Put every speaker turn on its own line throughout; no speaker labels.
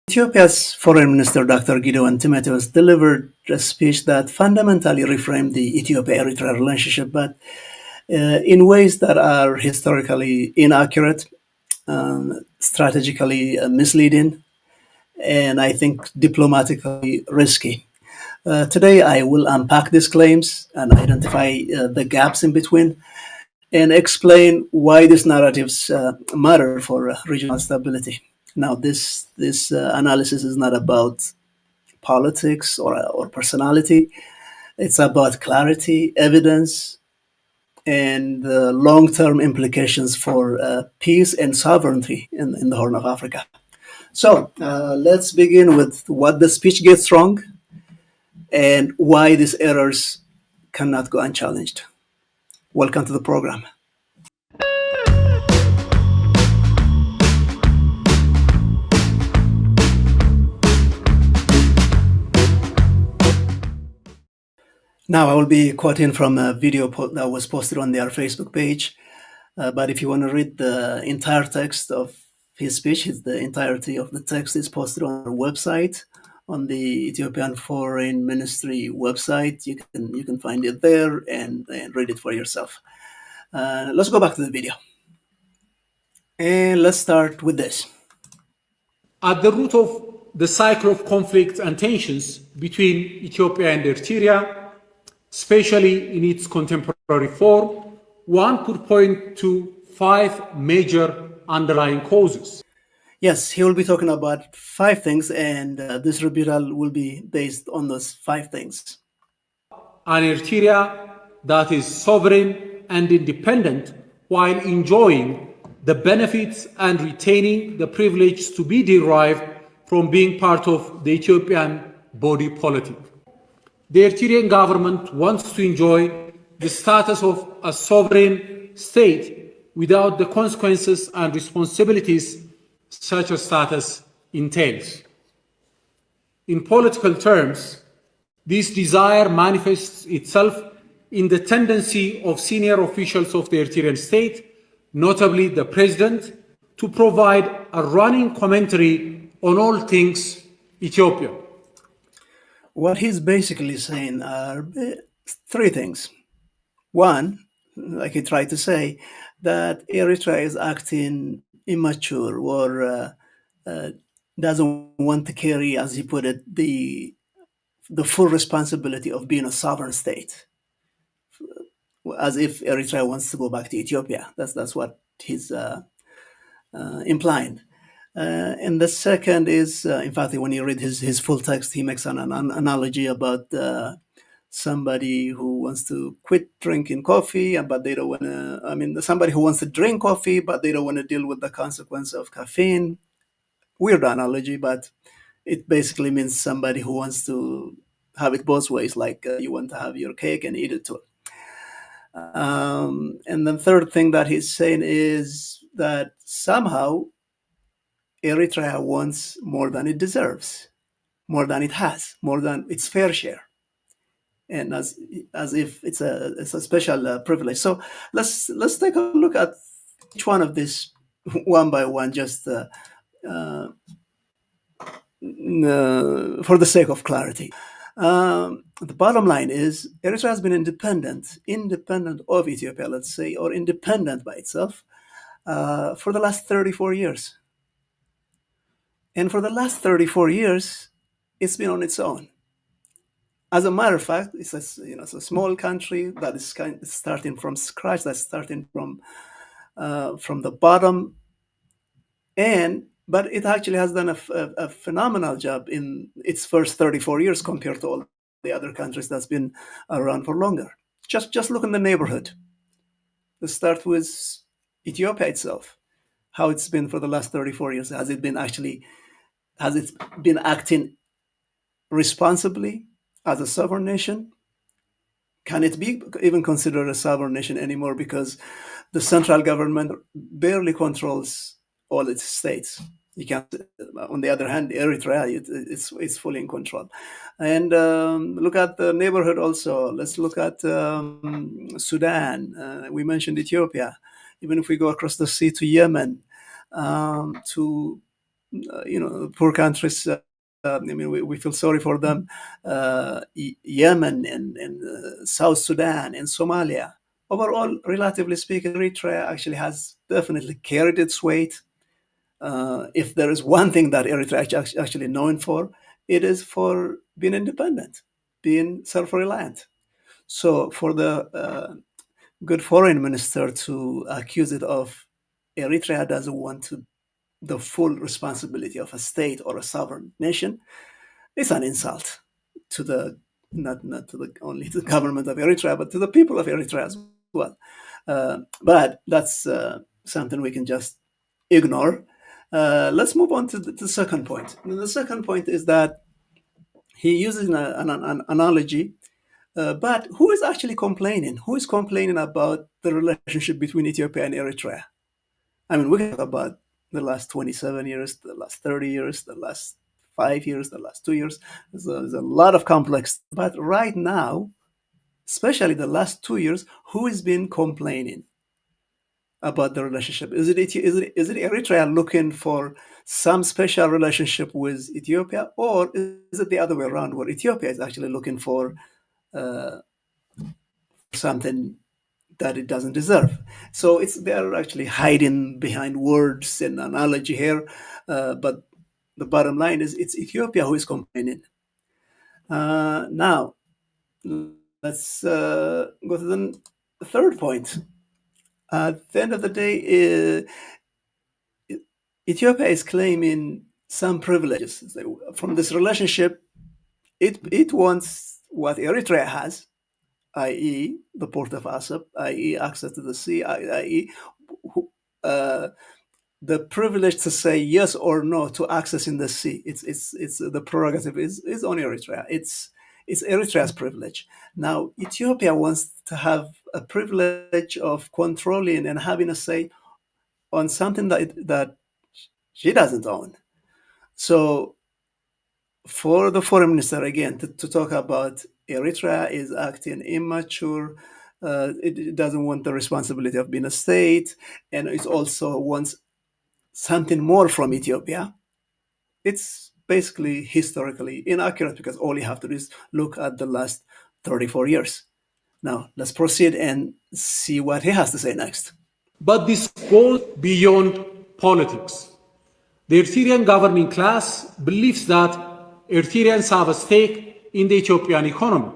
Ethiopia's Foreign Minister Dr. Gideon Timotheus delivered a speech that fundamentally reframed the Ethiopia-Eritrea relationship, but in ways that are historically inaccurate, strategically misleading, and I think diplomatically risky. Today, I will unpack these claims and identify the gaps in between and explain why these narratives matter for regional stability. Now, this analysis is not about politics or personality. It's about clarity, evidence, and long-term implications for peace and sovereignty in the Horn of Africa. So let's begin with what the speech gets wrong and why these errors cannot go unchallenged. Welcome to the program. Now, I will be quoting from a video that was posted on their Facebook page. But if you want to read the entire text of his speech, the entirety of the text is posted on our website, on the Ethiopian Foreign Ministry website. You can find it there and read it for yourself. Let's go back to the video. And let's start with this.
At the root of the cycle of conflict and tensions between Ethiopia and Eritrea, especially in its contemporary form, one could point to 5 major underlying causes.
Yes, he will be talking about 5 things, and this rebuttal will be based on those 5 things.
An Eritrea that is sovereign and independent while enjoying the benefits and retaining the privilege to be derived from being part of the Ethiopian body politic. The Eritrean government wants to enjoy the status of a sovereign state without the consequences and responsibilities such a status entails. In political terms, this desire manifests itself in the tendency of senior officials of the Eritrean state, notably the president, to provide a running commentary on all things Ethiopia.
What he's basically saying are 3 things. One, like he tried to say, that Eritrea is acting immature or doesn't want to carry, as he put it, the full responsibility of being a sovereign state, as if Eritrea wants to go back to Ethiopia. That's what he's implying. And the second is, in fact, when you read his full text, he makes an analogy about somebody who wants to quit drinking coffee, but they don't want to, somebody who wants to drink coffee, but they don't want to deal with the consequence of caffeine. Weird analogy, but it basically means somebody who wants to have it both ways, like you want to have your cake and eat it too. And the third thing that he's saying is that somehow Eritrea wants more than it deserves, more than it has, more than its fair share, and as if it's a special privilege. So let's take a look at each one of these one by one, just for the sake of clarity. The bottom line is Eritrea has been independent of Ethiopia, let's say, or independent by itself for the last 34 years. And for the last 34 years, it's been on its own. As a matter of fact, it's a small country that is starting from scratch, that's starting from the bottom. But it actually has done a phenomenal job in its first 34 years compared to all the other countries that's been around for longer. Just look in the neighborhood. Let's start with Ethiopia itself. How it's been for the last 34 years. Has it been acting responsibly as a sovereign nation? Can it be even considered a sovereign nation anymore, because the central government barely controls all its states? You can't. On the other hand, Eritrea, it's fully in control. And look at the neighborhood also. Let's look at Sudan. We mentioned Ethiopia. Even if we go across the sea to Yemen, to poor countries. I mean, we feel sorry for them. Yemen and South Sudan and Somalia. Overall, relatively speaking, Eritrea actually has definitely carried its weight. If there is one thing that Eritrea is actually known for, it is for being independent, being self-reliant. So for the good foreign minister to accuse it of Eritrea doesn't want the full responsibility of a state or a sovereign nation, it's an insult to the not to the only to the government of Eritrea, but to the people of Eritrea as well. But that's something we can just ignore. Let's move on to the second point. And the second point is that he uses an analogy, but who is actually complaining? Who is complaining about the relationship between Ethiopia and Eritrea? I mean, we can talk about the last 27 years, the last 30 years, the last 5 years, the last 2 years. There's a lot of complex. But right now, especially the last 2 years, who has been complaining about the relationship? Is it Eritrea looking for some special relationship with Ethiopia, or is it the other way around, where Ethiopia is actually looking for something that it doesn't deserve? So they're actually hiding behind words and analogy here, but the bottom line is it's Ethiopia who is complaining. Now, let's go to the third point. At the end of the day, Ethiopia is claiming some privileges from this relationship. It wants what Eritrea has, i.e., the port of Assab, i.e., access to the sea, i.e., uh, the privilege to say yes or no to accessing the sea. It's the prerogative is on Eritrea. It's Eritrea's privilege. Now Ethiopia wants to have a privilege of controlling and having a say on something that she doesn't own. So for the foreign minister again to talk about Eritrea is acting immature. It doesn't want the responsibility of being a state, and it also wants something more from Ethiopia. It's basically historically inaccurate because all you have to do is look at the last 34 years. Now, let's proceed and see what he has to say next.
But this goes beyond politics. The Eritrean governing class believes that Eritreans have a stake in the Ethiopian economy.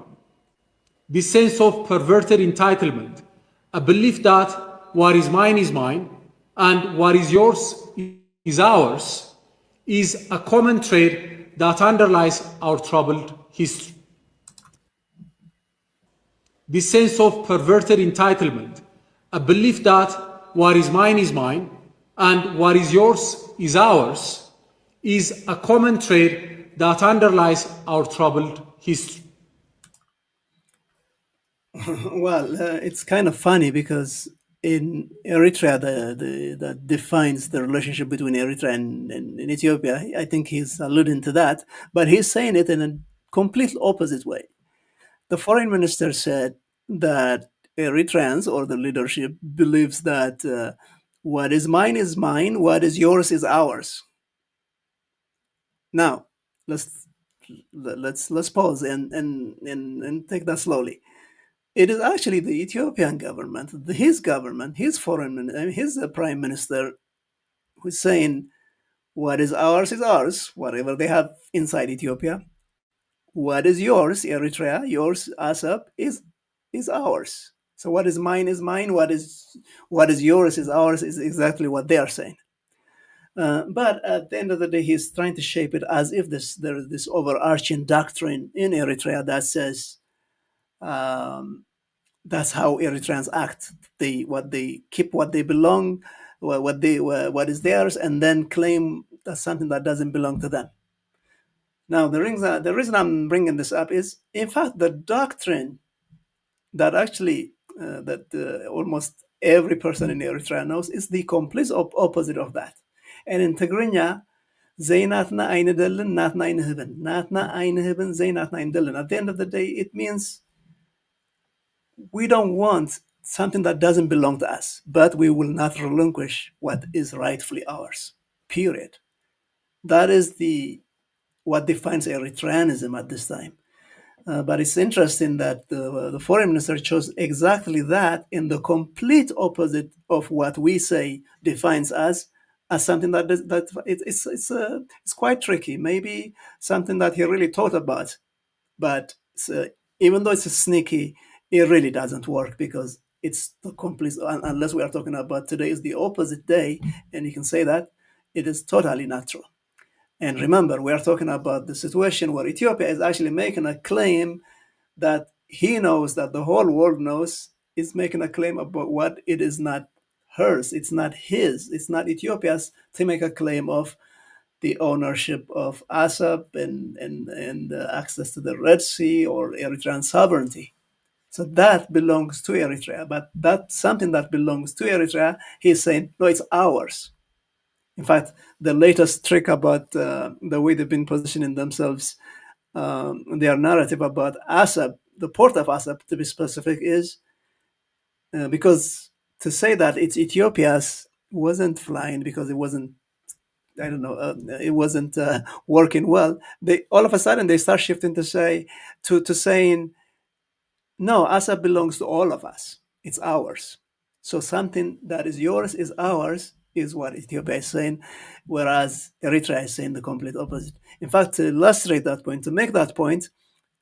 This sense of perverted entitlement, a belief that what is mine and what is yours is ours, is a common trait that underlies our troubled history. This sense of perverted entitlement, a belief that what is mine and what is yours is ours, is a common trait that underlies our troubled history.
Well, it's kind of funny because in Eritrea, that defines the relationship between Eritrea and Ethiopia, I think he's alluding to that, but he's saying it in a complete opposite way. The foreign minister said that Eritreans or the leadership believes that what is mine, what is yours is ours. Now, let's let's pause and take that slowly. It is actually the Ethiopian government, his his prime minister, who's saying what is ours, whatever they have inside Ethiopia. What is yours, Eritrea, yours, Assab, is ours. So what is mine. What is yours is ours is exactly what they are saying. But at the end of the day, he's trying to shape it as if there is this overarching doctrine in Eritrea that says um, that's how Eritreans act. They keep what they belong, what is theirs, and then claim that's something that doesn't belong to them. Now, the reason I'm bringing this up is, in fact, the doctrine that actually that almost every person in Eritrea knows is the complete opposite of that. And in Tigrinya, Zaynatna Ainidellen, Natna Ainihibin. Natna Ainihibin, Zaynatna Ainidellen. At the end of the day, it means we don't want something that doesn't belong to us, but we will not relinquish what is rightfully ours. Period. That is the what defines Eritreanism at this time. But it's interesting that the foreign minister chose exactly that in the complete opposite of what we say defines us as something it's quite tricky. Maybe something that he really thought about, but even though it's sneaky, it really doesn't work because it's the complete. Unless we are talking about today is the opposite day, and you can say that it is totally natural. And remember, we are talking about the situation where Ethiopia is actually making a claim that he knows, that the whole world knows, is making a claim about what it is not hers, it's not his, it's not Ethiopia's to make a claim of the ownership of Assab and access to the Red Sea or Eritrean sovereignty. So that belongs to Eritrea, but that's something that belongs to Eritrea. He's saying, no, it's ours. In fact, the latest trick about the way they've been positioning themselves, their narrative about Assab, the port of Assab to be specific, is because to say that it's Ethiopia's wasn't flying because it wasn't, I don't know, it wasn't working well. They all of a sudden they start shifting to say to saying no, Assab belongs to all of us. It's ours. So something that is yours is ours is what Ethiopia is saying, whereas Eritrea is saying the complete opposite. In fact, to illustrate that point, to make that point,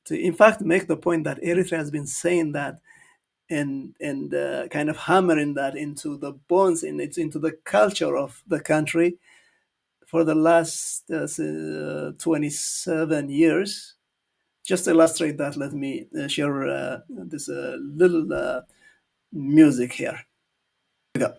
to in fact make the point that Eritrea has been saying that and kind of hammering that into the bones, into the culture of the country for the last 27 years. Just to illustrate that, let me share this little music here. Here we go.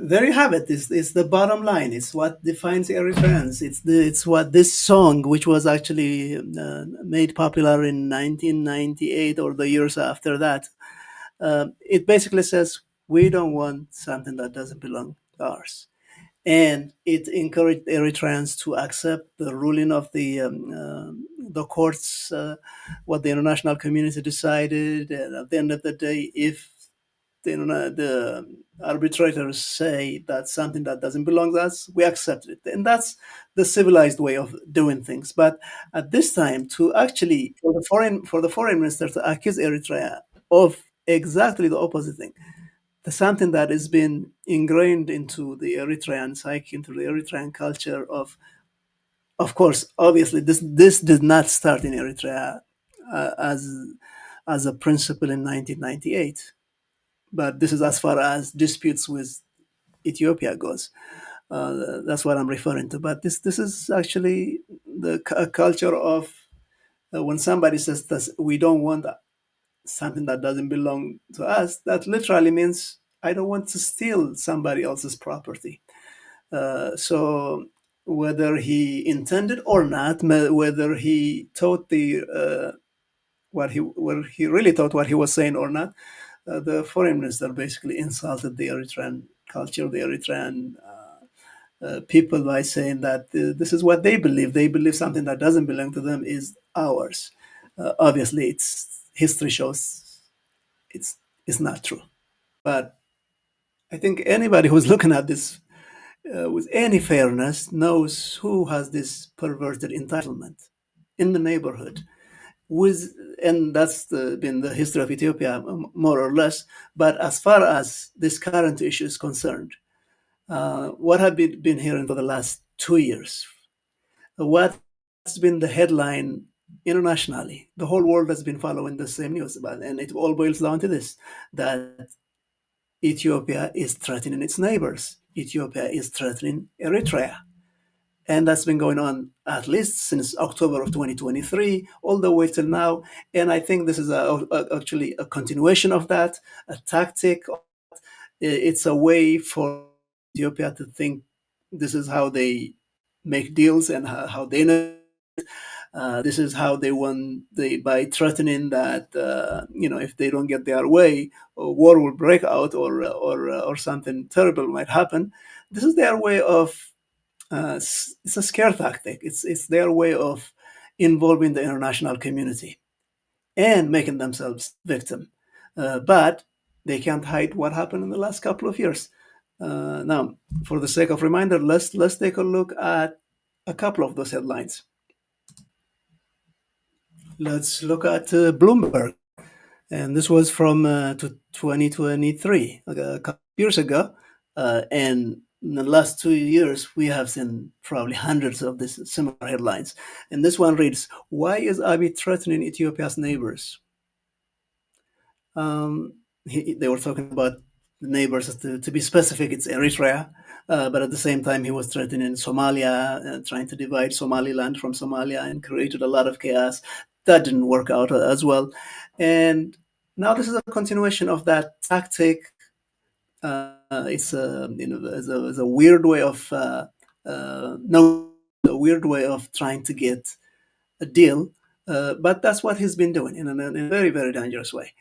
There you have it. It's the bottom line. It's what defines Eritreans. It's what this song, which was actually made popular in 1998 or the years after that, it basically says we don't want something that doesn't belong to ours, and it encouraged Eritreans to accept the ruling of the courts, what the international community decided, and at the end of the day, if the arbitrators say that's something that doesn't belong to us, we accept it. And that's the civilized way of doing things. But at this time, to actually, for the foreign minister to accuse Eritrea of exactly the opposite thing, something that has been ingrained into the Eritrean psyche, into the Eritrean culture of course, obviously, this did not start in Eritrea as a principle in 1998, but this is as far as disputes with Ethiopia goes. That's what I'm referring to. But this is actually a culture of when somebody says that we don't want something that doesn't belong to us, that literally means I don't want to steal somebody else's property. So whether he intended or not, whether he thought whether he really thought what he was saying or not, the foreign minister basically insulted the Eritrean culture, the Eritrean people by saying that this is what they believe. They believe something that doesn't belong to them is ours. Obviously, it's history shows it's it's not true. But I think anybody who's looking at this with any fairness knows who has this perverted entitlement in the neighborhood. With and that's been the history of Ethiopia, more or less. But as far as this current issue is concerned, what have we been hearing for the last 2 years? What's been the headline internationally? The whole world has been following the same news about, and it all boils down to this: that Ethiopia is threatening its neighbors. Ethiopia is threatening Eritrea. And that's been going on at least since October of 2023, all the way till now. And I think this is actually a continuation of that, a tactic. It's a way for Ethiopia to think this is how they make deals and how they know. This is how they won by threatening that if they don't get their way, war will break out, or something terrible might happen. This is their way of it's a scare tactic. It's their way of involving the international community and making themselves victim. But they can't hide what happened in the last couple of years. Now, for the sake of reminder, let's take a look at a couple of those headlines. Let's look at Bloomberg, and this was from 2023, like a couple of years ago. And in the last 2 years, we have seen probably hundreds of these similar headlines. And this one reads, "Why is Abiy threatening Ethiopia's neighbors?" They were talking about the neighbors. To be specific, it's Eritrea. But at the same time, he was threatening Somalia, trying to divide Somaliland from Somalia, and created a lot of chaos. That didn't work out as well. And now this is a continuation of that tactic. It's a weird way of a weird way of trying to get a deal, but that's what he's been doing in a very, very dangerous way.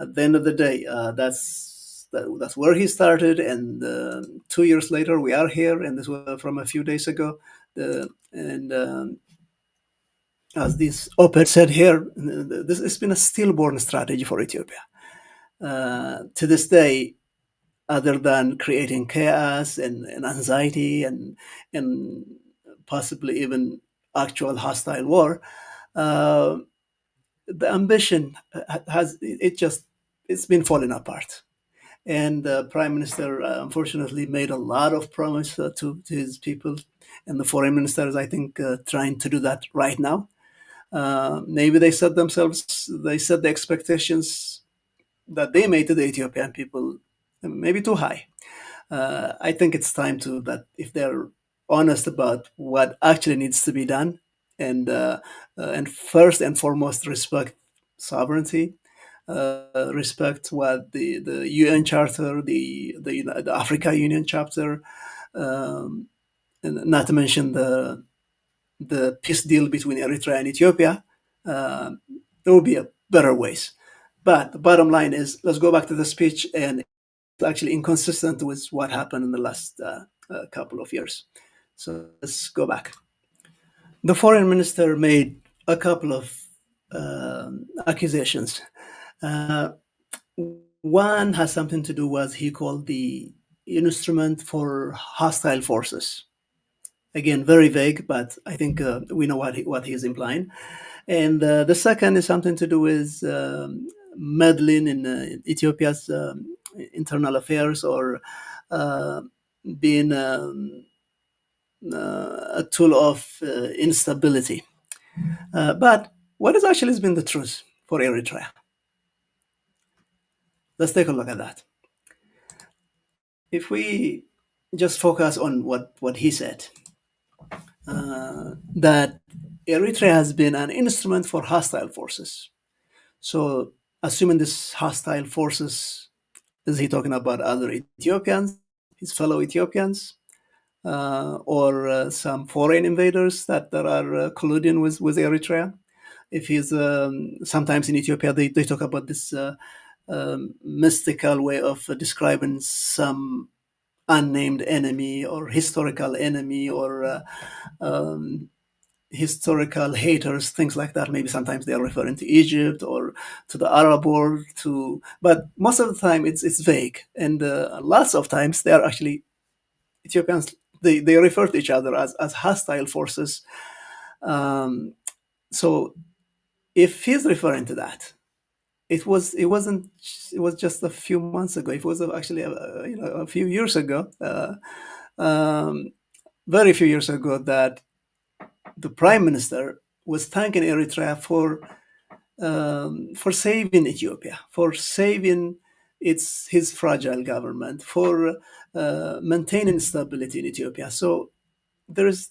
At the end of the day, that's where he started, and 2 years later, we are here, and this was from a few days ago. As this op-ed said here, this has been a stillborn strategy for Ethiopia. To this day, other than creating chaos and anxiety and possibly even actual hostile war, the ambition it's been falling apart. And the prime minister, unfortunately, made a lot of promise to his people, and the foreign minister is, I think, trying to do that right now. Maybe they set the expectations that they made to the Ethiopian people maybe too high. I think it's time that if they're honest about what actually needs to be done, and first and foremost respect sovereignty, respect what the UN Charter, the Africa Union Chapter, and not to mention the peace deal between Eritrea and Ethiopia. There will be better ways. But the bottom line is, let's go back to the speech, and it's actually inconsistent with what happened in the last couple of years. So let's go back. The foreign minister made a couple of accusations. One has something to do with what he called the instrument for hostile forces. Again, very vague, but I think we know what he's implying. And the second is something to do with meddling in Ethiopia's internal affairs, or being a tool of instability. But what has actually been the truth for Eritrea? Let's take a look at that. If we just focus on what he said, that Eritrea has been an instrument for hostile forces. So, assuming these hostile forces, is he talking about other Ethiopians, his fellow Ethiopians, or some foreign invaders that are colluding with Eritrea? If he's sometimes in Ethiopia, they talk about this mystical way of describing some unnamed enemy or historical enemy, or historical haters, things like that. Maybe sometimes they are referring to Egypt or to the Arab world, but most of the time it's vague, and lots of times they are actually Ethiopians. They refer to each other as hostile forces. So if he's referring to that, it was just a few months ago. It was actually a few years ago, very few years ago, that the prime minister was thanking Eritrea for saving Ethiopia, for saving his fragile government, for maintaining stability in Ethiopia. So there's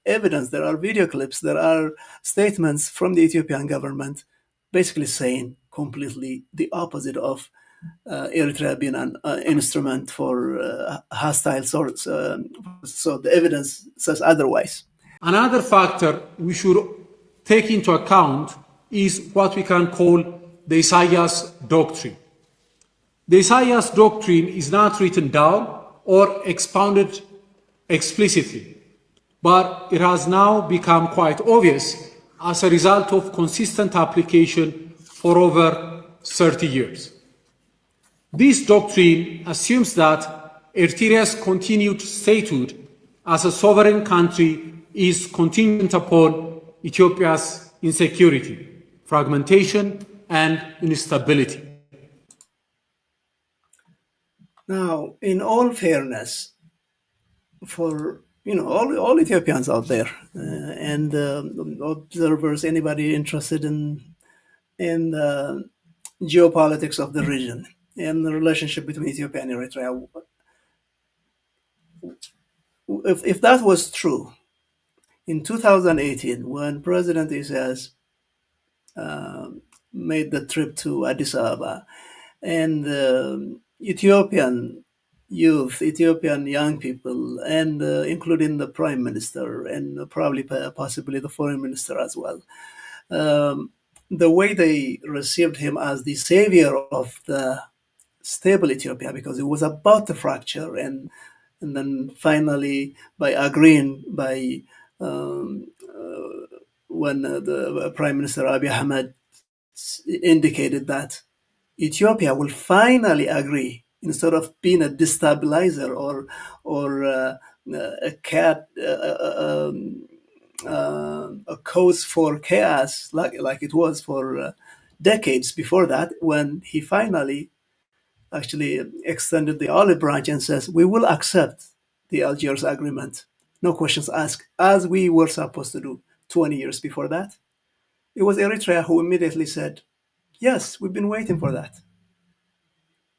evidence, there are video clips, there are statements from the Ethiopian government basically saying completely the opposite of Eritrea being an instrument for hostile sorts. So the evidence says otherwise.
Another factor we should take into account is what we can call the Isaias doctrine. The Isaias doctrine is not written down or expounded explicitly, but it has now become quite obvious as a result of consistent application for over 30 years. This doctrine assumes that Eritrea's continued statehood as a sovereign country is contingent upon Ethiopia's insecurity, fragmentation, and instability.
Now, in all fairness, for all Ethiopians out there and observers, anybody interested in geopolitics of the region and the relationship between Ethiopia and Eritrea, if that was true in 2018 when President Isaias made the trip to Addis Ababa and Ethiopian youth, Ethiopian young people, and including the prime minister and probably possibly the foreign minister as well. The way they received him as the savior of the stable Ethiopia, because it was about to fracture, and then finally by agreeing by when the Prime Minister Abiy Ahmed indicated that Ethiopia will finally agree instead of being a destabilizer or a cat a cause for chaos like it was for decades before that, when he finally actually extended the olive branch and says we will accept the Algiers agreement, no questions asked, as we were supposed to do 20 years before that. It was Eritrea who immediately said, yes, we've been waiting for that.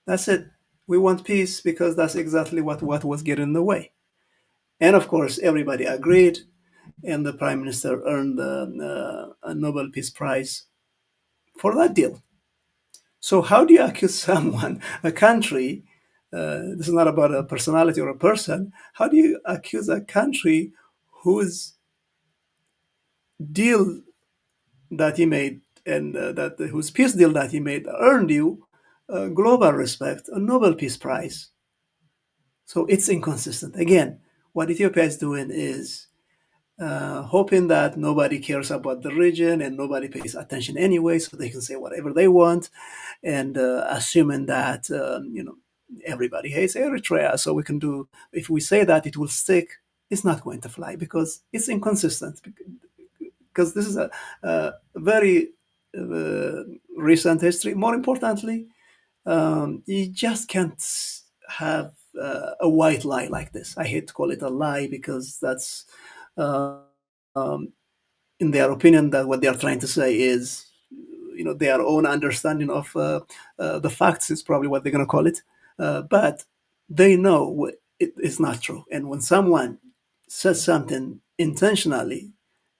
That's it. We want peace because that's exactly what was getting in the way. And of course, everybody agreed, and the prime minister earned a Nobel Peace Prize for that deal. So how do you accuse someone, a country, this is not about a personality or a person, how do you accuse a country whose deal that he made and whose peace deal that he made earned you global respect, a Nobel Peace Prize? So it's inconsistent. Again, what Ethiopia is doing is hoping that nobody cares about the region and nobody pays attention anyway, so they can say whatever they want, and assuming that everybody hates Eritrea, so we can do. If we say that, it will stick. It's not going to fly because it's inconsistent. Because this is a very recent history. More importantly, you just can't have a white lie like this. I hate to call it a lie because that's, in their opinion, that what they are trying to say is, their own understanding of the facts is probably what they're going to call it. But they know it is not true. And when someone says something intentionally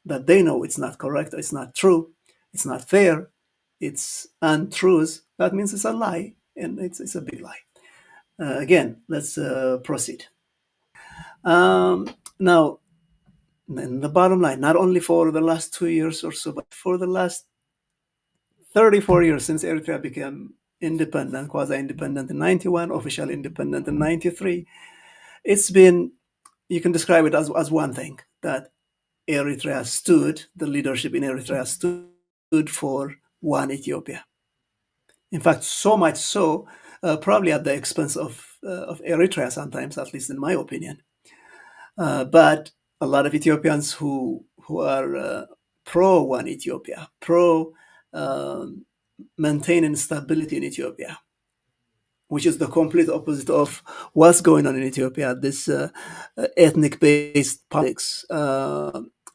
that they know it's not correct, it's not true, it's not fair, it's untruth, that means it's a lie, and it's a big lie. Again, let's proceed. Now, and the bottom line, not only for the last 2 years or so, but for the last 34 years since Eritrea became independent, quasi-independent in 91, officially independent in 93, it's been, you can describe it as one thing, that Eritrea stood, the leadership in Eritrea stood for one Ethiopia. In fact, so much so, probably at the expense of Eritrea sometimes, at least in my opinion. But a lot of Ethiopians who are pro one Ethiopia, pro maintaining stability in Ethiopia, which is the complete opposite of what's going on in Ethiopia, this ethnic-based politics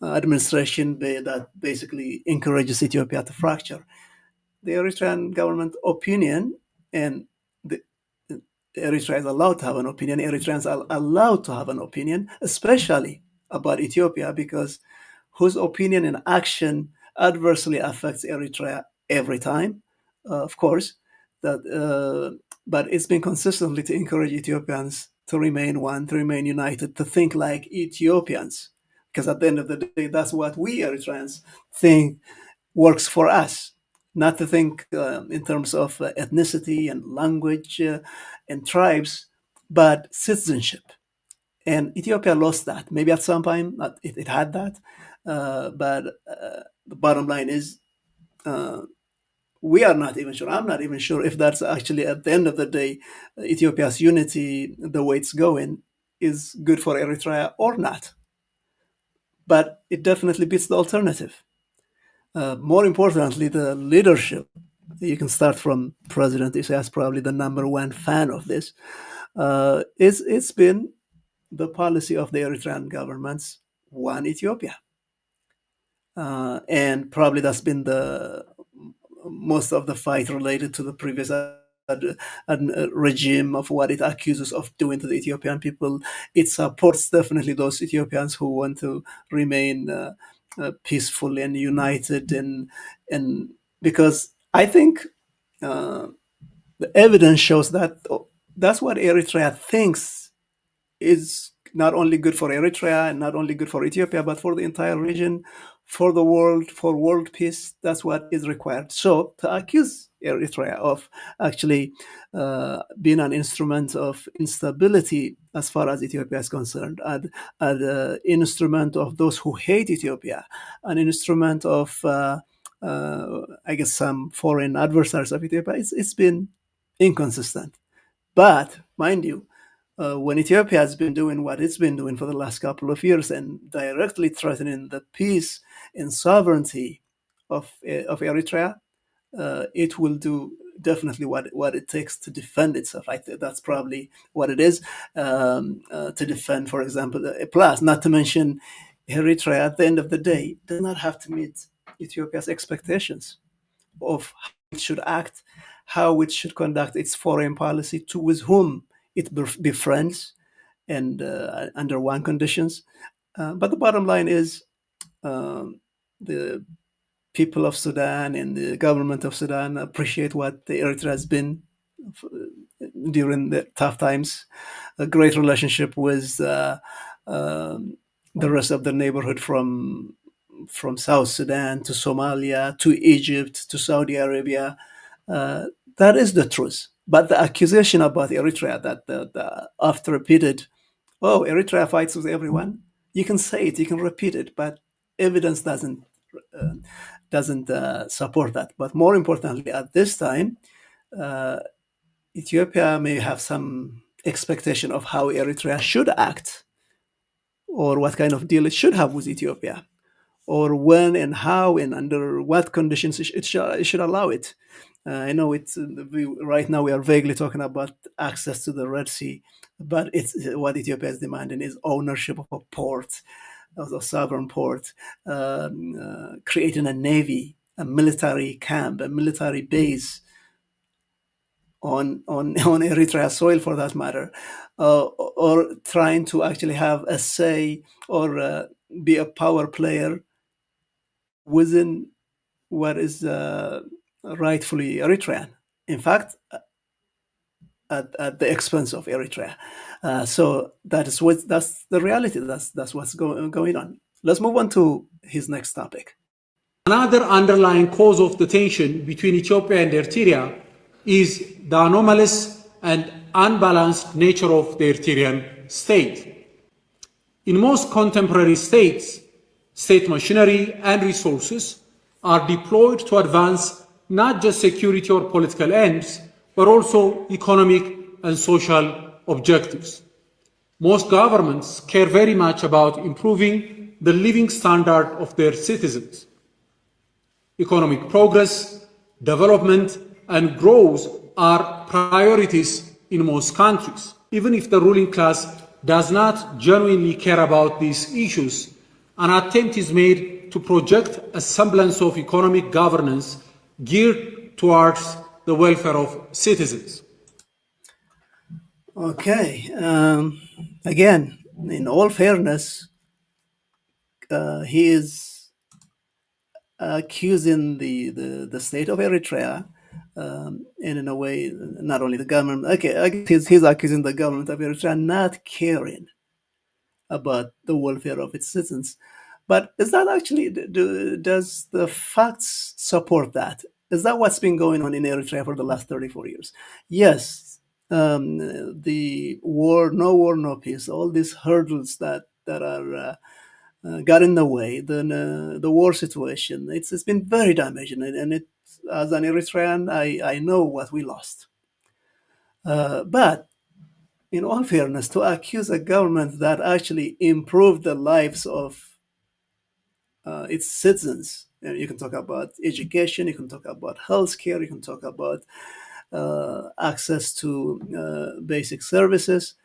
administration that basically encourages Ethiopia to fracture. The Eritrean government opinion, and the Eritrea is allowed to have an opinion. Eritreans are allowed to have an opinion, especially about Ethiopia, because whose opinion and action adversely affects Eritrea every time, of course. But it's been consistently to encourage Ethiopians to remain one, to remain united, to think like Ethiopians. because at the end of the day, that's what we Eritreans think works for us. Not to think in terms of ethnicity and language and tribes, but citizenship. And Ethiopia lost that. Maybe at some time it had that, but the bottom line is we are not even sure. I'm not even sure if that's actually at the end of the day, Ethiopia's unity, the way it's going, is good for Eritrea or not. But it definitely beats the alternative. More importantly, the leadership. You can start from President Isaias, probably the number one fan of this. It's been the policy of the Eritrean governments, one Ethiopia. And probably that's been the most of the fight related to the previous regime of what it accuses of doing to the Ethiopian people. It supports definitely those Ethiopians who want to remain peaceful and united, and because I think the evidence shows that that's what Eritrea thinks is not only good for Eritrea and not only good for Ethiopia, but for the entire region, for the world, for world peace. That's what is required. So to accuse Eritrea of actually being an instrument of instability as far as Ethiopia is concerned, an instrument of those who hate Ethiopia, an instrument of, I guess, some foreign adversaries of Ethiopia, it's been inconsistent. But mind you, when Ethiopia has been doing what it's been doing for the last couple of years and directly threatening the peace and sovereignty of Eritrea, it will do definitely what it takes to defend itself. That's probably what it is, to defend, for example, plus, not to mention, Eritrea at the end of the day does not have to meet Ethiopia's expectations of how it should act, how it should conduct its foreign policy, to with whom it befriends, and under one conditions. But the bottom line is the people of Sudan and the government of Sudan appreciate what the Eritrea has been during the tough times. A great relationship with the rest of the neighborhood, from South Sudan to Somalia to Egypt to Saudi Arabia. That is the truth. But the accusation about Eritrea, that the oft repeated, oh, Eritrea fights with everyone, you can say it, you can repeat it, but evidence doesn't support that. But more importantly, at this time, Ethiopia may have some expectation of how Eritrea should act, or what kind of deal it should have with Ethiopia, or when and how and under what conditions it should allow it. I know right now we are vaguely talking about access to the Red Sea, but it's what Ethiopia is demanding is ownership of a port, of a sovereign port, creating a navy, a military camp, a military base on Eritrea soil, for that matter, or trying to actually have a say, or be a power player within what is rightfully Eritrean. In fact, at the expense of Eritrea. So that's the reality. That's what's going on. Let's move on to his next topic.
Another underlying cause of the tension between Ethiopia and Eritrea is the anomalous and unbalanced nature of the Eritrean state. In most contemporary states, state machinery and resources are deployed to advance not just security or political ends, but also economic and social objectives. Most governments care very much about improving the living standard of their citizens. Economic progress, development, and growth are priorities in most countries. Even if the ruling class does not genuinely care about these issues, an attempt is made to project a semblance of economic governance geared towards the welfare of citizens.
Okay. Again, in all fairness, he is accusing the state of Eritrea, and in a way, not only the government. Okay, I guess he's accusing the government of Eritrea not caring about the welfare of its citizens. But is that actually, does the facts support that? Is that what's been going on in Eritrea for the last 34 years? Yes. The war, no peace, all these hurdles that are got in the way, the war situation, it's been very damaging. And it, as an Eritrean, I know what we lost. But in all fairness, to accuse a government that actually improved the lives of its citizens, you can talk about education, you can talk about healthcare, you can talk about access to basic services.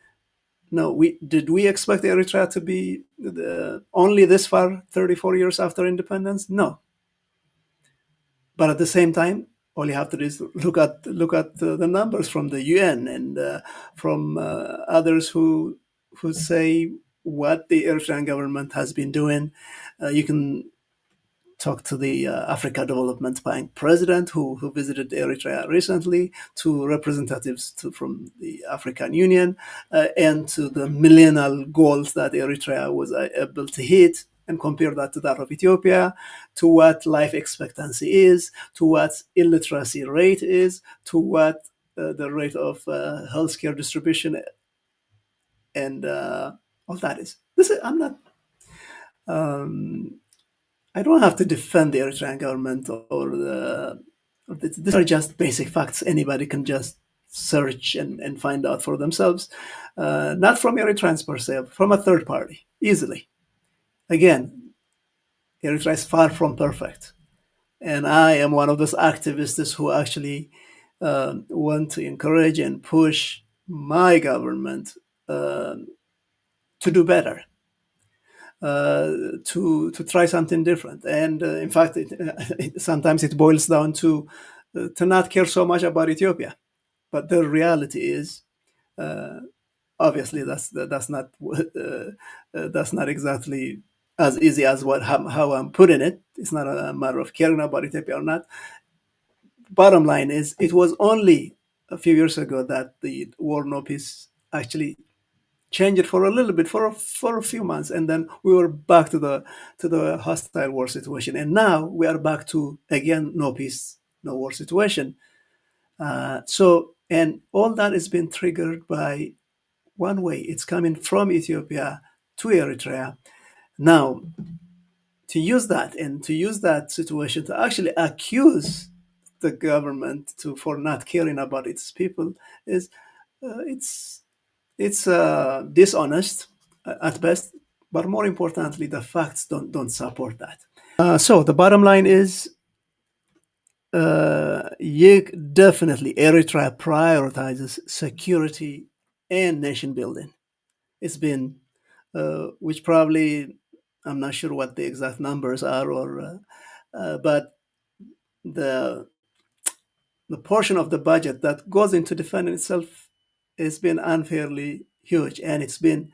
No, did we expect Eritrea to be only this far 34 years after independence? No. But at the same time, all you have to do is look at the numbers from the UN and from others who say what the Eritrean government has been doing. You can talk to the Africa Development Bank president who visited Eritrea recently, to representatives from the African Union, and to the millennial goals that Eritrea was able to hit, and compare that to that of Ethiopia, to what life expectancy is, to what illiteracy rate is, to what the rate of healthcare distribution and all that is. I'm not. I don't have to defend the Eritrean government these are just basic facts. Anybody can just search and find out for themselves. Not from Eritreans per se, from a third party, easily. Again, Eritrea is far from perfect. And I am one of those activists who actually want to encourage and push my government to do better, to try something different. And in fact, sometimes it boils down to not care so much about Ethiopia. But the reality is, obviously, that's not exactly as easy as how I'm putting it. It's not a matter of caring about Ethiopia or not. Bottom line is, it was only a few years ago that the war no peace actually changed it for a little bit, for a few months, and then we were back to the hostile war situation, and now we are back to, again, no peace, no war situation. And all that has been triggered by one way. It's coming from Ethiopia to Eritrea. Now, to use that situation to actually accuse the government for not caring about its people is it's dishonest at best. But more importantly, the facts don't support that. So the bottom line is, definitely Eritrea prioritizes security and nation building. It's been, which probably, I'm not sure what the exact numbers are, but the portion of the budget that goes into defending itself has been unfairly huge, and it's been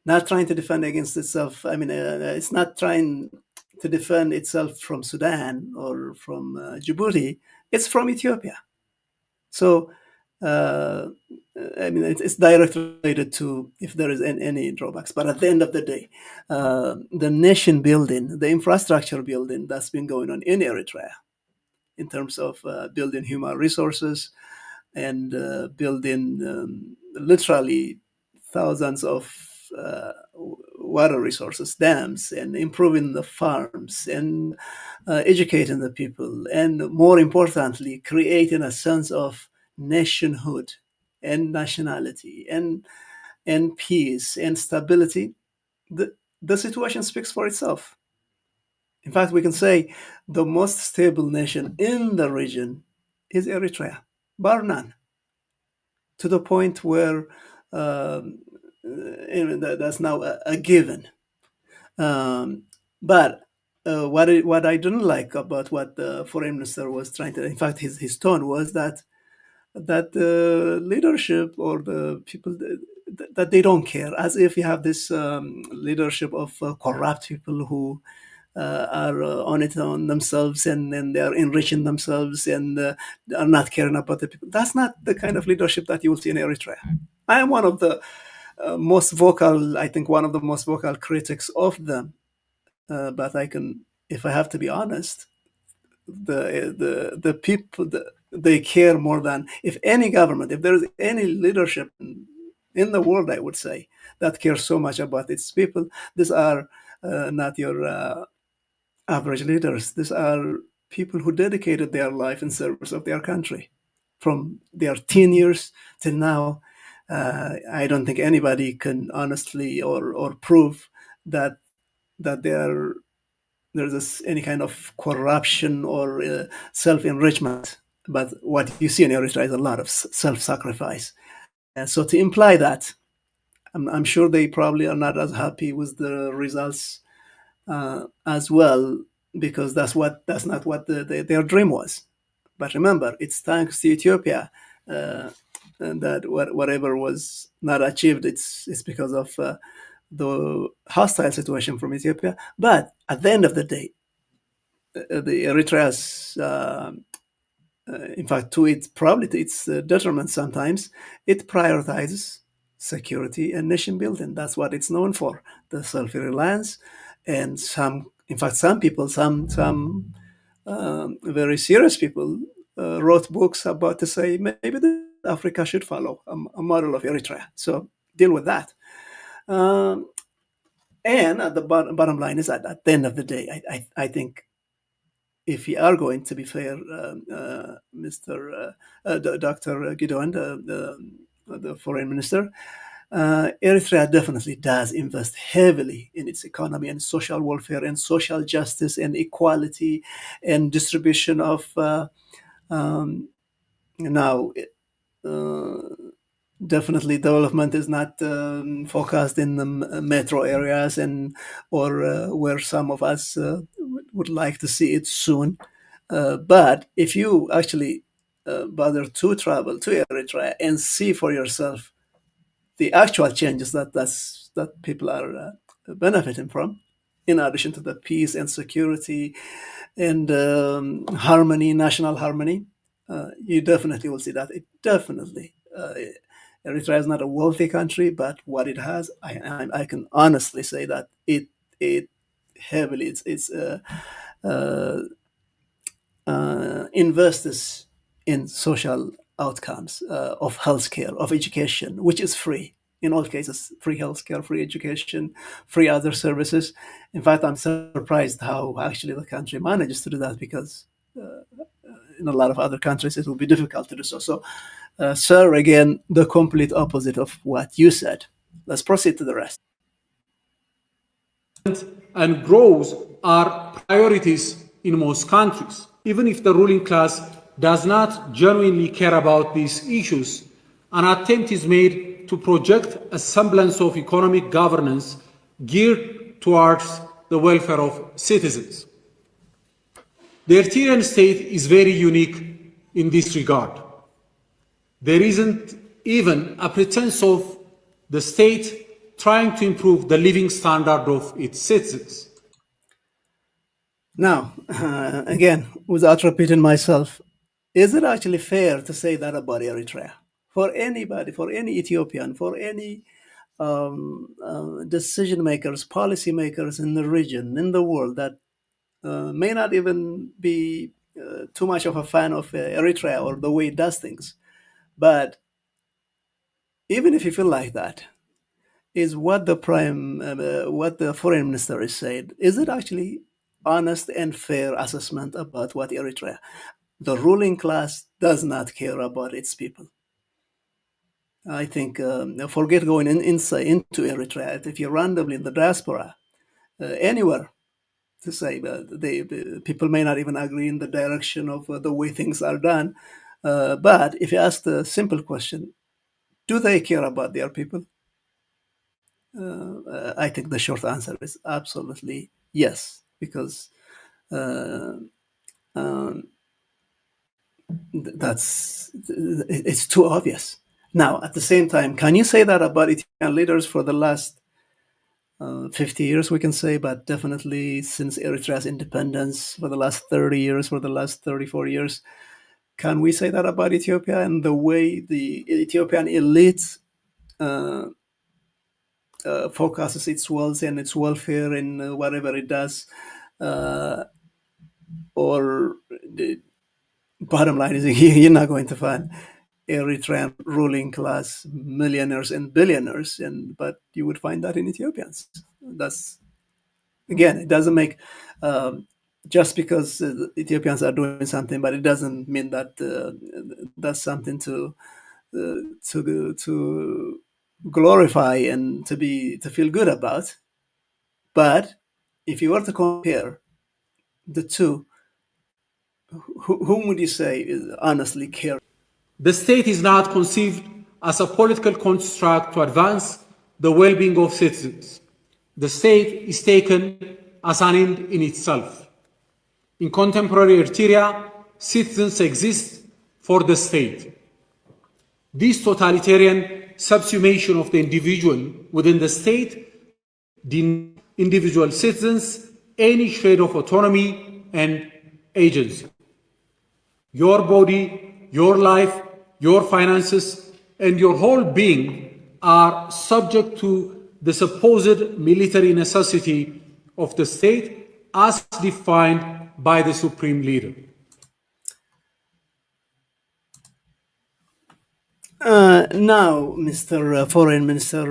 not trying to defend against itself. I mean, it's not trying to defend itself from Sudan or from Djibouti. It's from Ethiopia. So, I mean, it's directly related to if there is any drawbacks. But at the end of the day, the nation building, the infrastructure building that's been going on in Eritrea, in terms of building human resources and building literally thousands of water resources, dams, and improving the farms, and educating the people, and more importantly, creating a sense of nationhood and nationality and peace and stability. The situation speaks for itself. In fact, we can say the most stable nation in the region is Eritrea, bar none, to the point where that's now a given. But what I didn't like about what the foreign minister was trying to, in fact, his tone was that the leadership or the people that they don't care, as if you have this leadership of corrupt people who are on it on themselves, and they are enriching themselves, and are not caring about the people. That's not the kind of leadership that you will see in Eritrea. I am one of the most vocal, I think one of the most vocal critics of them. But I can, if I have to be honest, the people, they care more than, if any government, if there is any leadership in the world, I would say, that cares so much about its people. These are not your average leaders. These are people who dedicated their life in service of their country from their teen years till now. I don't think anybody can honestly or prove that there's any kind of corruption or self-enrichment. But what you see in Eritrea is a lot of self-sacrifice. And so to imply that, I'm sure they probably are not as happy with the results as well, because that's not what their dream was. But remember, it's thanks to Ethiopia and that whatever was not achieved, it's because of the hostile situation from Ethiopia. But at the end of the day, the Eritrea's, in fact, to its probably to its detriment sometimes, it prioritizes security and nation building. That's what it's known for: the self-reliance, and in fact, some people, some very serious people, wrote books about to say maybe Africa should follow a model of Eritrea. So deal with that. And at the bottom line is that at the end of the day, I think if we are going to be fair, Mr. Dr. Gideon, the foreign minister, Eritrea definitely does invest heavily in its economy and social welfare and social justice and equality and distribution of now. Definitely, development is not focused in the metro areas and or where some of us would like to see it soon. But if you actually bother to travel to Eritrea and see for yourself the actual changes that people are benefiting from, in addition to the peace and security and harmony, national harmony, you definitely will see that. It definitely. Eritrea is not a wealthy country, but what it has, I can honestly say that it heavily it's invests in social outcomes of healthcare, of education, which is free in all cases: free healthcare, free education, free other services. In fact, I'm surprised how actually the country manages to do that, because in a lot of other countries it will be difficult to do so. So, sir, again, the complete opposite of what you said. Let's proceed to the rest.
And growth are priorities in most countries. Even if the ruling class does not genuinely care about these issues, an attempt is made to project a semblance of economic governance geared towards the welfare of citizens. The Eritrean state is very unique in this regard. There isn't even a pretense of the state trying to improve the living standard of its citizens.
Now, again, without repeating myself, is it actually fair to say that about Eritrea? For anybody, for any Ethiopian, for any decision makers, policy makers in the region, in the world, that may not even be too much of a fan of Eritrea or the way it does things. But even if you feel like that, is what what the foreign minister is saying, is it actually honest and fair assessment about what Eritrea? The ruling class does not care about its people. I think forget going inside into Eritrea. If you're randomly in the diaspora, anywhere, to say the people may not even agree in the direction of the way things are done. But if you ask the simple question, do they care about their people? I think the short answer is absolutely yes, because uh, um, it's too obvious. Now, at the same time, can you say that about Ethiopian leaders for the last 50 years, we can say, but definitely since Eritrea's independence, for the last 30 years, for the last 34 years? Can we say that about Ethiopia and the way the Ethiopian elites focuses its wealth and its welfare in whatever it does, uh, or the bottom line is you're not going to find Eritrean ruling class millionaires and billionaires, but you would find that in Ethiopians. That's again, it doesn't make just because Ethiopians are doing something, but it doesn't mean that that's something to glorify and to feel good about. But if you were to compare the two, whom would you say is honestly cares?
The state is not conceived as a political construct to advance the well being of citizens. The state is taken as an end in itself. In contemporary Eritrea, citizens exist for the state. This totalitarian subsumation of the individual within the state denies individual citizens any shred of autonomy and agency. Your body, your life, your finances, and your whole being are subject to the supposed military necessity of the state as defined by the supreme leader.
Now, Mr. Foreign Minister,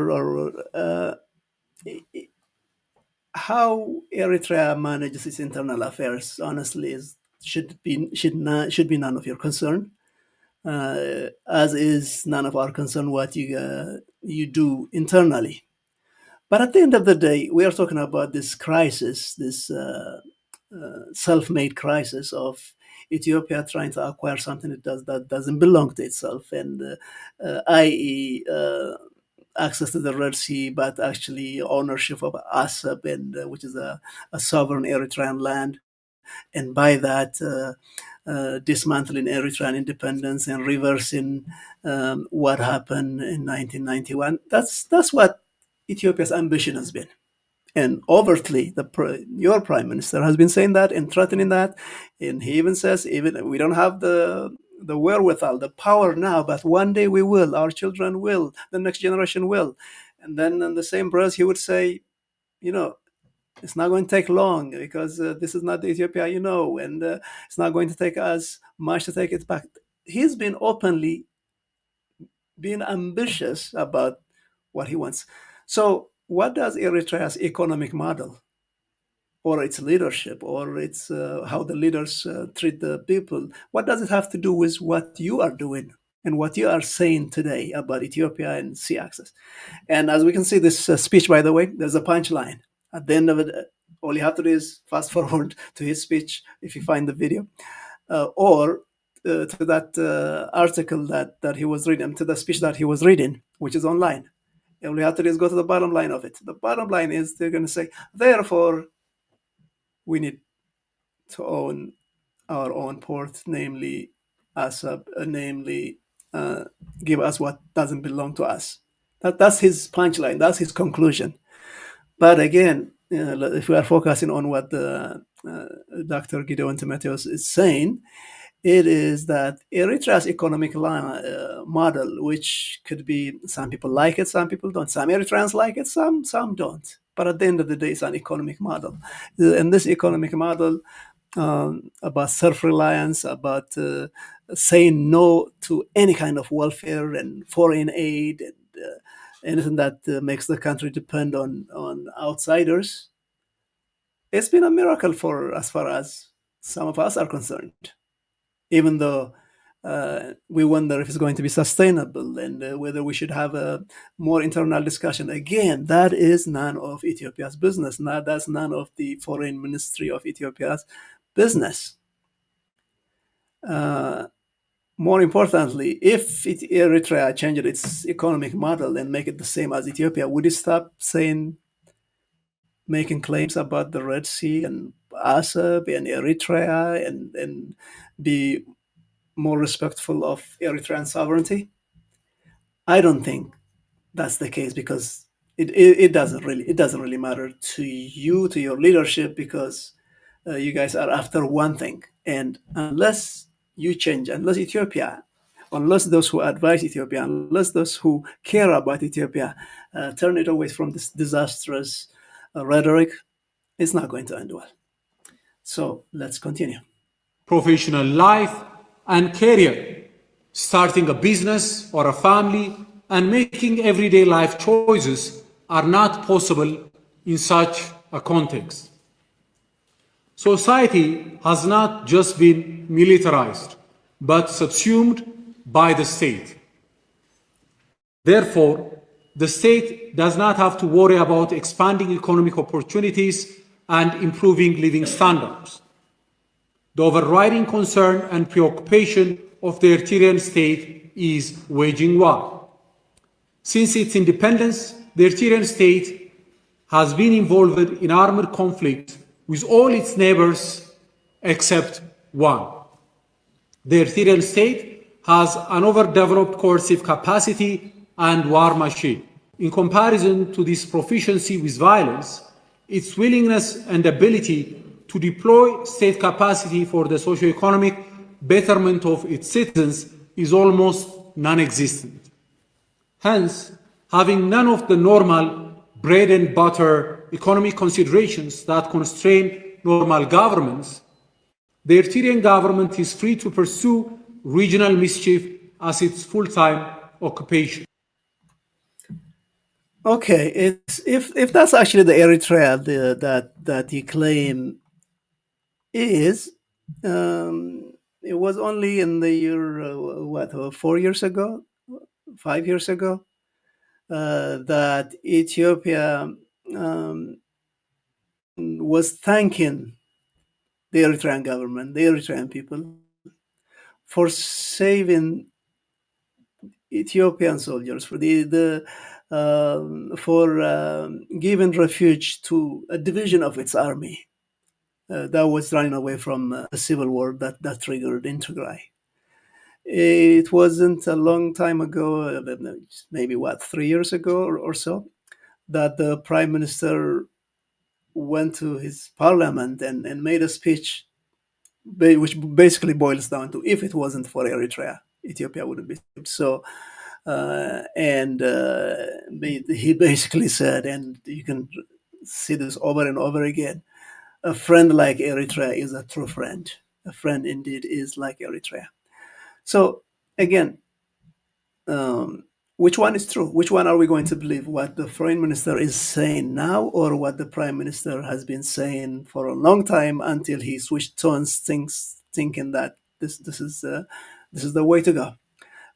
how Eritrea manages its internal affairs, honestly, should be none of your concern. As is none of our concern what you do internally. But at the end of the day, we are talking about this crisis, this self-made crisis of Ethiopia trying to acquire something that doesn't belong to itself, and i.e., access to the Red Sea, but actually ownership of Assab, and which is a sovereign Eritrean land, and by that dismantling Eritrean independence and reversing what happened in 1991. That's what Ethiopia's ambition has been. And overtly, your prime minister has been saying that and threatening that, and he even says, even we don't have the wherewithal, the power now, but one day we will. Our children will. The next generation will. And then in the same breath, he would say, you know, it's not going to take long because this is not the Ethiopia you know, and it's not going to take us much to take it back. He's been openly being ambitious about what he wants. So, what does Eritrea's economic model, or its leadership, or its how the leaders treat the people, what does it have to do with what you are doing and what you are saying today about Ethiopia and sea access? And as we can see, this speech, by the way, there's a punchline at the end of it. All you have to do is fast forward to his speech if you find the video, or to that article that he was reading, to the speech that he was reading, which is online. All you have to do is go to the bottom line of it. The bottom line is they're going to say, therefore, we need to own our own port, namely Assab, namely give us what doesn't belong to us. That's his punchline. That's his conclusion. But again, if we are focusing on what the Dr. Gideon Timotheus is saying, it is that Eritrea's economic model, which could be, some people like it, some people don't. Some Eritreans like it, some don't. But at the end of the day, it's an economic model. And this economic model about self-reliance, about saying no to any kind of welfare and foreign aid, and anything that makes the country depend on outsiders. It's been a miracle for as far as some of us are concerned, even though we wonder if it's going to be sustainable, and whether we should have a more internal discussion. Again, that is none of Ethiopia's business. That's none of the foreign ministry of Ethiopia's business. More importantly, if Eritrea changed its economic model and make it the same as Ethiopia, would it stop making claims about the Red Sea and Assab and Eritrea, and be more respectful of Eritrean sovereignty? I don't think that's the case, because it doesn't really matter to you, to your leadership, because you guys are after one thing, and unless Ethiopia unless those who advise Ethiopia, unless those who care about Ethiopia turn it away from this disastrous rhetoric, it's not going to end well. So let's continue.
Professional life and career, starting a business or a family, and making everyday life choices are not possible in such a context. Society has not just been militarized, but subsumed by the state. Therefore, the state does not have to worry about expanding economic opportunities and improving living standards. The overriding concern and preoccupation of the Eritrean state is waging war. Since its independence, the Eritrean state has been involved in armed conflict with all its neighbors except one. The Eritrean state has an overdeveloped coercive capacity and war machine. In comparison to this proficiency with violence, its willingness and ability to deploy state capacity for the socio-economic betterment of its citizens is almost non-existent. Hence, having none of the normal bread and butter economic considerations that constrain normal governments, the Eritrean government is free to pursue regional mischief as its full-time occupation.
Okay, if that's actually the Eritrea that you claim is, it was only in the year 4 years ago, 5 years ago, that Ethiopia was thanking the Eritrean government, the Eritrean people, for saving Ethiopian soldiers, for giving refuge to a division of its army that was running away from a civil war that triggered in Tigray. It wasn't a long time ago, maybe 3 years ago or so, that the prime minister went to his parliament and made a speech which basically boils down to, if it wasn't for Eritrea, Ethiopia wouldn't be saved. So, he basically said, and you can see this over and over again, a friend like Eritrea is a true friend. A friend indeed is like Eritrea. So again, which one is true? Which one are we going to believe? What the foreign minister is saying now, or what the prime minister has been saying for a long time until he switched tones, thinking that this is the way to go?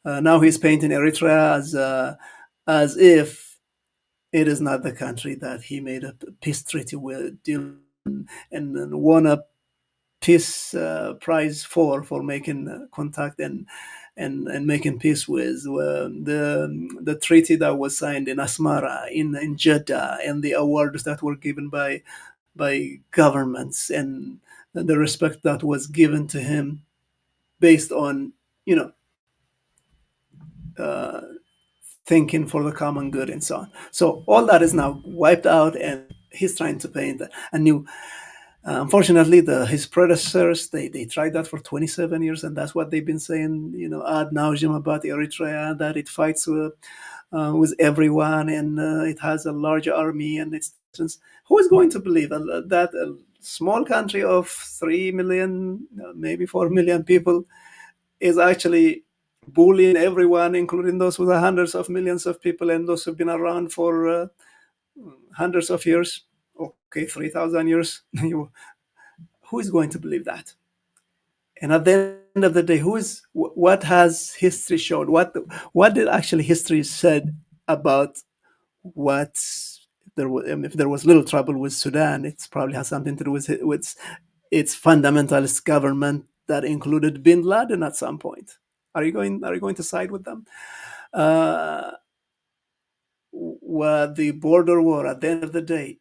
Now he's painting Eritrea as if it is not the country that he made a peace treaty with and won a peace prize for making contact and making peace with. The treaty that was signed in Asmara, in Jeddah, and the awards that were given by governments, and the respect that was given to him based on thinking for the common good and so on. So all that is now wiped out, and he's trying to paint a new. Unfortunately, his predecessors, they tried that for 27 years, and that's what they've been saying, ad nauseum about Eritrea, that it fights with everyone, and it has a large army, and who is going to believe that a small country of 3 million, maybe 4 million people, is actually bullying everyone, including those with hundreds of millions of people and those who've been around for hundreds of years, 3,000 years. Who is going to believe that? And at the end of the day, what has history showed? What did actually history said about what if there was little trouble with Sudan? It probably has something to do with its fundamentalist government that included Bin Laden at some point. Are you going to side with them? The border war, at the end of the day,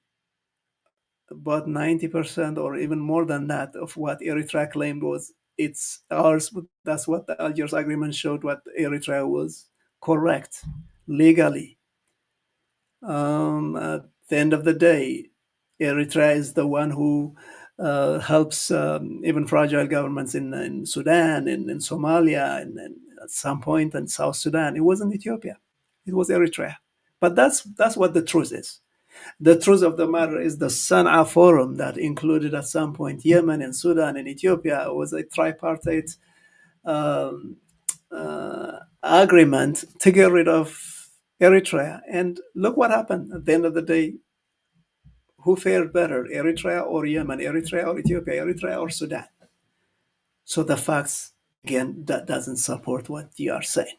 about 90% or even more than that of what Eritrea claimed was it's ours. But that's what the Algiers Agreement showed, what Eritrea was correct legally. At the end of the day, Eritrea is the one who helps even fragile governments in Sudan, in Somalia, and at some point in South Sudan. It wasn't Ethiopia. It was Eritrea. But that's what the truth is. The truth of the matter is the Sana'a Forum that included at some point Yemen and Sudan and Ethiopia was a tripartite um, agreement to get rid of Eritrea. And look what happened. At the end of the day, who fared better, Eritrea or Yemen, Eritrea or Ethiopia, Eritrea or Sudan? So the facts, again, that doesn't support what you are saying.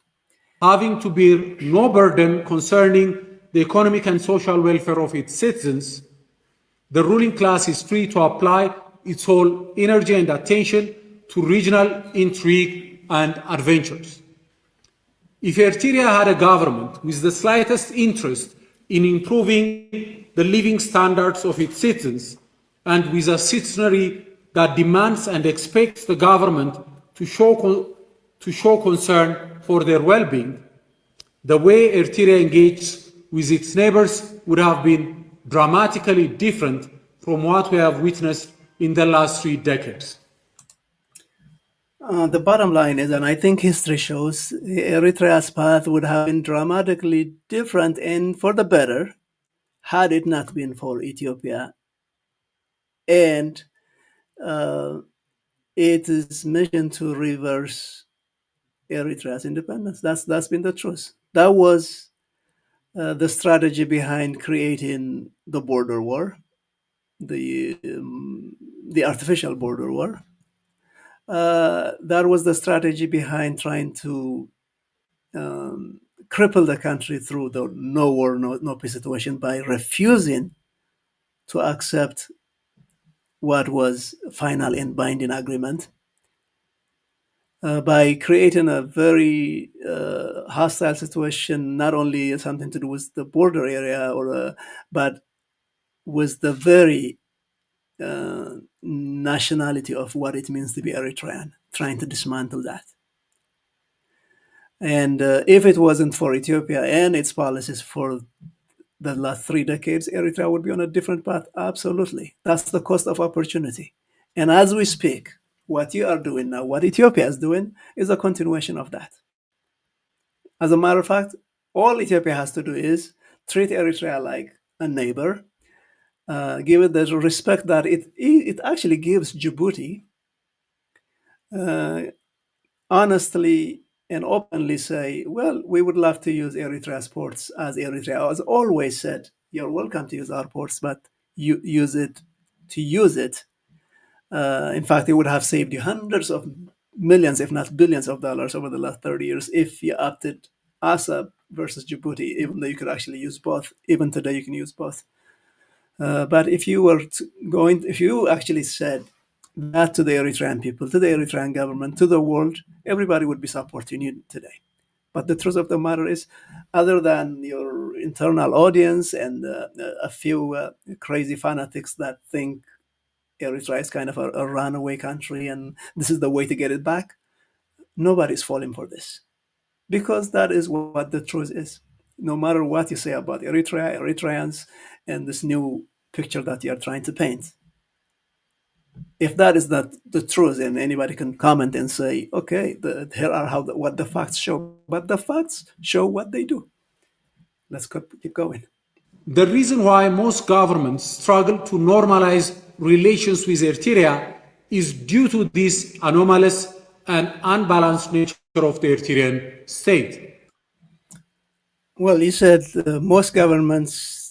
Having to bear no burden concerning the economic and social welfare of its citizens, the ruling class is free to apply its whole energy and attention to regional intrigue and adventures. If Eritrea had a government with the slightest interest in improving the living standards of its citizens, and with a citizenry that demands and expects the government to show concern for their well-being, the way Eritrea engaged with its neighbors would have been dramatically different from what we have witnessed in the last 3 decades.
The bottom line is, and I think history shows, Eritrea's path would have been dramatically different and for the better had it not been for Ethiopia and its mission to reverse Eritrea's independence. That's been the truth. That was the strategy behind creating the border war, the artificial border war. That was the strategy behind trying to cripple the country through the no war, no peace situation by refusing to accept what was final and binding agreement, by creating a very hostile situation, not only something to do with the border area, but with the very nationality of what it means to be Eritrean, trying to dismantle that. And if it wasn't for Ethiopia and its policies for the last 3 decades, Eritrea would be on a different path. Absolutely. That's the cost of opportunity. And as we speak, what you are doing now, what Ethiopia is doing, is a continuation of that. As a matter of fact, all Ethiopia has to do is treat Eritrea like a neighbor, give it the respect that it actually gives Djibouti, honestly and openly say, well, we would love to use Eritrea's ports, as Eritrea has always said, you're welcome to use our ports, but you use it to use it. In fact, it would have saved you hundreds of millions, if not billions of dollars over the last 30 years if you opted Assab versus Djibouti, even though you could actually use both. Even today, you can use both. But if you actually said that to the Eritrean people, to the Eritrean government, to the world, everybody would be supporting you today. But the truth of the matter is, other than your internal audience and a few crazy fanatics that think Eritrea is kind of a runaway country and this is the way to get it back, nobody's falling for this. Because that is what the truth is. No matter what you say about Eritrea, Eritreans, and this new picture that you're trying to paint, if that is not the truth, and anybody can comment and say, okay, here are what the facts show. But the facts show what they do. Let's keep going.
The reason why most governments struggle to normalize relations with Eritrea is due to this anomalous and unbalanced nature of the Eritrean state.
Well, you said most governments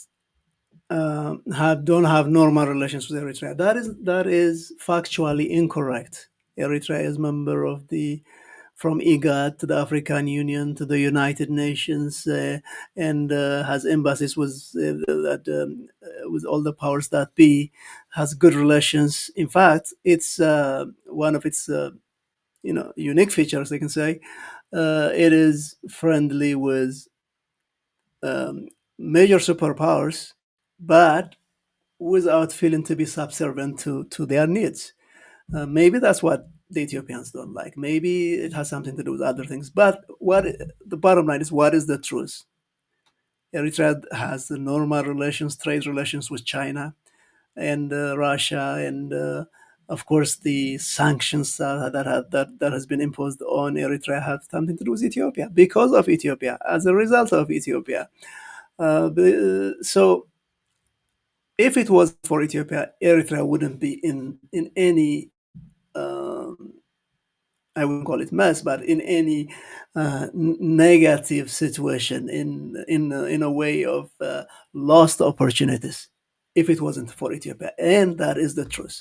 don't have normal relations with Eritrea. That is factually incorrect. Eritrea is member of from IGAD to the African Union to the United Nations, and has embassies with all the powers that be. Has good relations. In fact, it's one of its unique features. I can say it is friendly with major superpowers, but without feeling to be subservient to their needs. Maybe that's what the Ethiopians don't like. Maybe it has something to do with other things. But what the bottom line is, what is the truth? Eritrea has the normal relations, trade relations with China and Russia and Of course, the sanctions that has been imposed on Eritrea have something to do with Ethiopia, because of Ethiopia, as a result of Ethiopia. So if it was for Ethiopia, Eritrea wouldn't be in any, um, I wouldn't call it mess, but in any negative situation, in a way of lost opportunities, if it wasn't for Ethiopia, and that is the truth.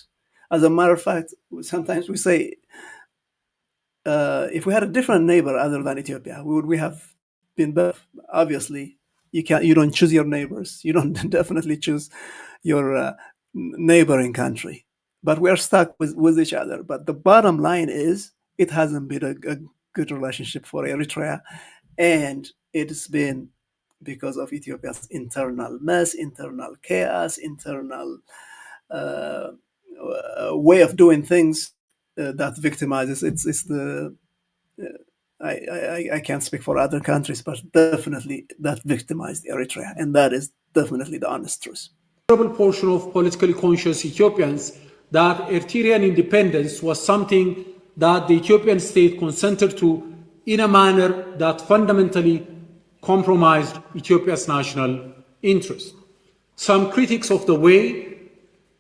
As a matter of fact, sometimes we say, if we had a different neighbor other than Ethiopia, would we have been better? Obviously, you don't choose your neighbors. You don't definitely choose your neighboring country. But we are stuck with each other. But the bottom line is, it hasn't been a good relationship for Eritrea, and it's been because of Ethiopia's internal mess, internal chaos, internal uh, way of doing things that victimizes. It's the I can't speak for other countries, but definitely that victimized Eritrea, and that is definitely the honest truth.
Considerable portion of politically conscious Ethiopians that Eritrean independence was something that the Ethiopian state consented to in a manner that fundamentally compromised Ethiopia's national interest. Some critics of the way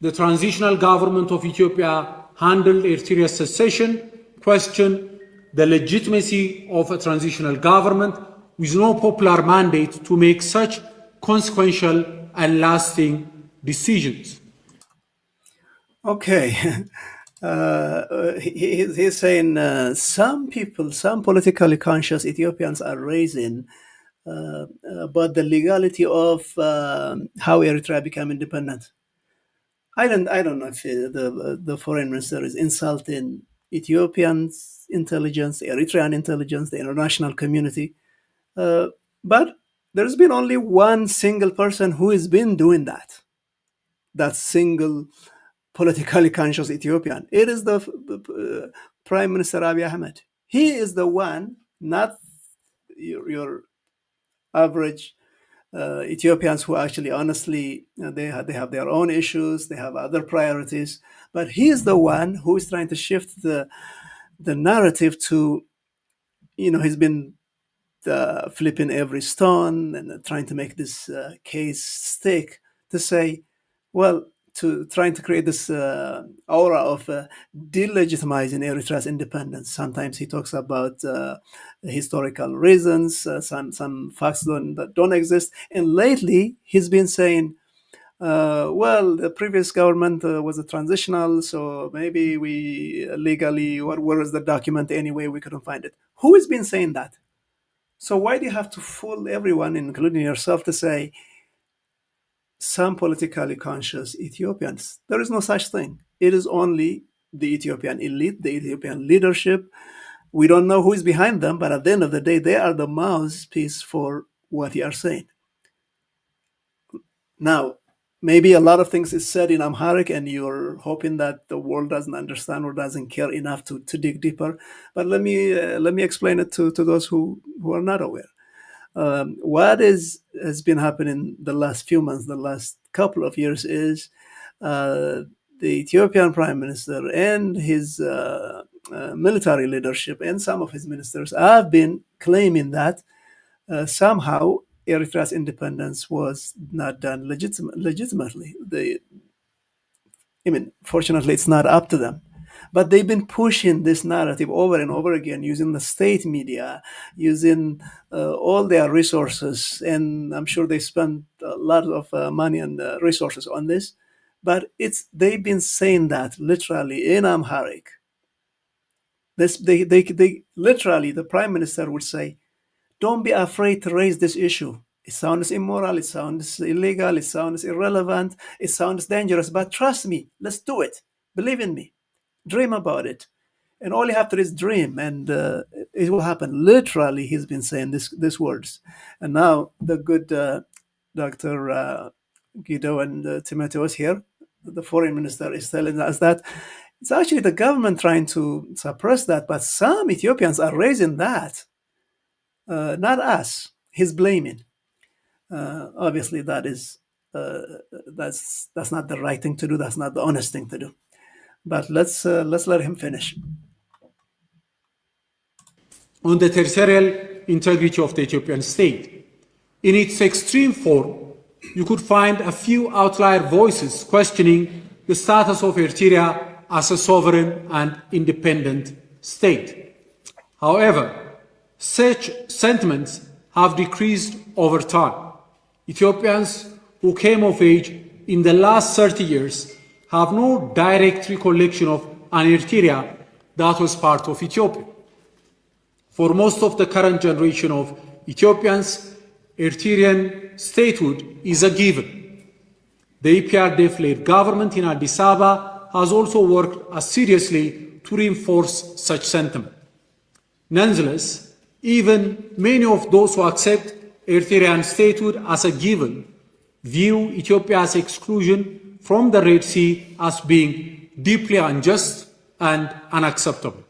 the transitional government of Ethiopia handled Eritrea's secession question the legitimacy of a transitional government with no popular mandate to make such consequential and lasting decisions.
Okay. He's saying some people, some politically conscious Ethiopians are raising about the legality of how Eritrea became independent. I don't know if the foreign minister is insulting Ethiopians' intelligence, Eritrean intelligence, the international community. Uh, but there's been only one single person who has been doing that. That single politically conscious Ethiopian. It is the Prime Minister Abiy Ahmed. He is the one, not your average Ethiopians who actually, honestly, they have their own issues, they have other priorities. But he is the one who is trying to shift the narrative to, he's been flipping every stone and trying to make this case stick, to say, well, to trying to create this aura of delegitimizing Eritrea's independence. Sometimes he talks about historical reasons, some facts that don't exist, and lately he's been saying, well, the previous government was a transitional, so maybe we legally, where is the document anyway? We couldn't find it. Who has been saying that? So why do you have to fool everyone, including yourself, to say some politically conscious Ethiopians? There is no such thing. It is only the Ethiopian elite, the Ethiopian leadership. We don't know who is behind them, but at the end of the day, they are the mouthpiece for what you are saying. Now, maybe a lot of things is said in Amharic, and you're hoping that the world doesn't understand or doesn't care enough to dig deeper. But let me explain it to those who are not aware. What has been happening the last few months, the last couple of years, is the Ethiopian prime minister and his military leadership and some of his ministers have been claiming that somehow Eritrea's independence was not done legitimately. Fortunately, it's not up to them. But they've been pushing this narrative over and over again using the state media, using all their resources, and I'm sure they spend a lot of money and resources on this. But they've been saying that literally in Amharic. They literally, the prime minister would say, "Don't be afraid to raise this issue. It sounds immoral, it sounds illegal, it sounds irrelevant, it sounds dangerous, but trust me, let's do it. Believe in me. Dream about it. And all you have to do is dream, and it will happen." Literally, he's been saying these words. And now the good Dr. Guido and Timotheus here, the foreign minister, is telling us that it's actually the government trying to suppress that, but some Ethiopians are raising that, not us. He's blaming. Obviously, that's not the right thing to do. That's not the honest thing to do. But let's let him finish.
On the territorial integrity of the Ethiopian state. In its extreme form, you could find a few outlier voices questioning the status of Eritrea as a sovereign and independent state. However, such sentiments have decreased over time. Ethiopians who came of age in the last 30 years have no direct recollection of an Eritrea that was part of Ethiopia. For most of the current generation of Ethiopians, Eritrean statehood is a given. The EPRDF-led government in Addis Ababa has also worked seriously to reinforce such sentiment. Nonetheless, even many of those who accept Eritrean statehood as a given view Ethiopia's exclusion from the Red Sea as being deeply unjust and unacceptable.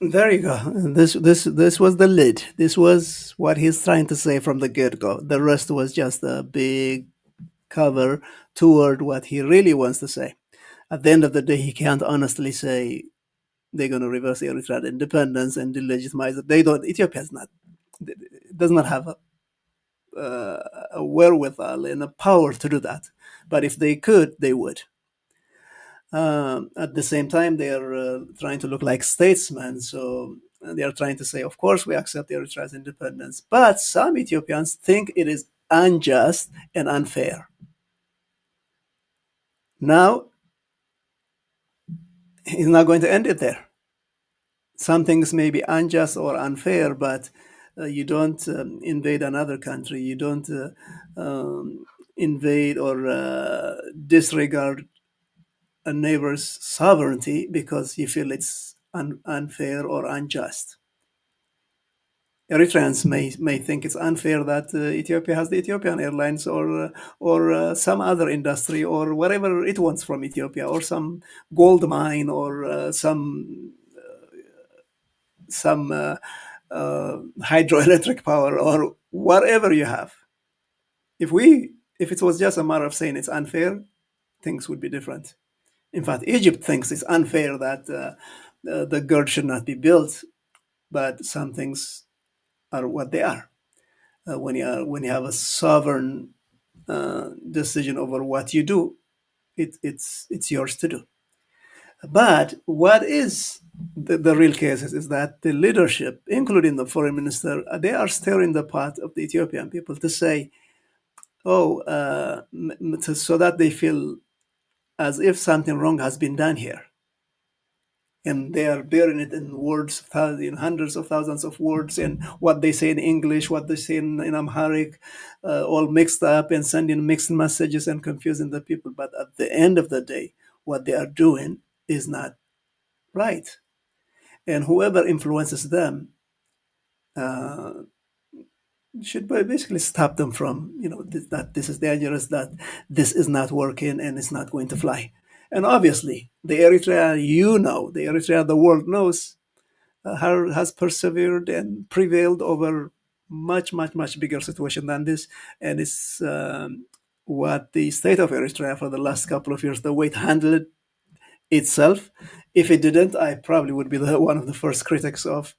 There you go. This was the lid. This was what he's trying to say from the get-go. The rest was just a big cover toward what he really wants to say. At the end of the day, he can't honestly say they're going to reverse Eritrean independence and delegitimize it. They don't. Ethiopia does not have a wherewithal and a power to do that. But if they could, they would. At the same time, they are trying to look like statesmen. So they are trying to say, of course, we accept Eritrea's independence. But some Ethiopians think it is unjust and unfair. Now, he's not going to end it there. Some things may be unjust or unfair, but you don't invade another country. You don't invade or disregard a neighbor's sovereignty because you feel it's unfair or unjust. Eritreans may think it's unfair that Ethiopia has the Ethiopian Airlines or some other industry or whatever it wants from Ethiopia, or some gold mine or some hydroelectric power or whatever you have. If it was just a matter of saying it's unfair, things would be different. In fact, Egypt thinks it's unfair that the GERD should not be built, but some things are what they are. When you have a sovereign decision over what you do, it's yours to do. But what is the real case is that the leadership, including the foreign minister, they are stirring the pot of the Ethiopian people to say, so that they feel as if something wrong has been done here. And they are bearing it in words, in hundreds of thousands of words, and what they say in English, what they say in Amharic, all mixed up and sending mixed messages and confusing the people. But at the end of the day, what they are doing is not right. And whoever influences them should basically stop them from, that this is dangerous, that this is not working and it's not going to fly. And obviously, the Eritrea, the Eritrea the world knows, has persevered and prevailed over much, much, much bigger situation than this. And it's what the state of Eritrea for the last couple of years, the way it handled itself. If it didn't, I probably would be one of the first critics of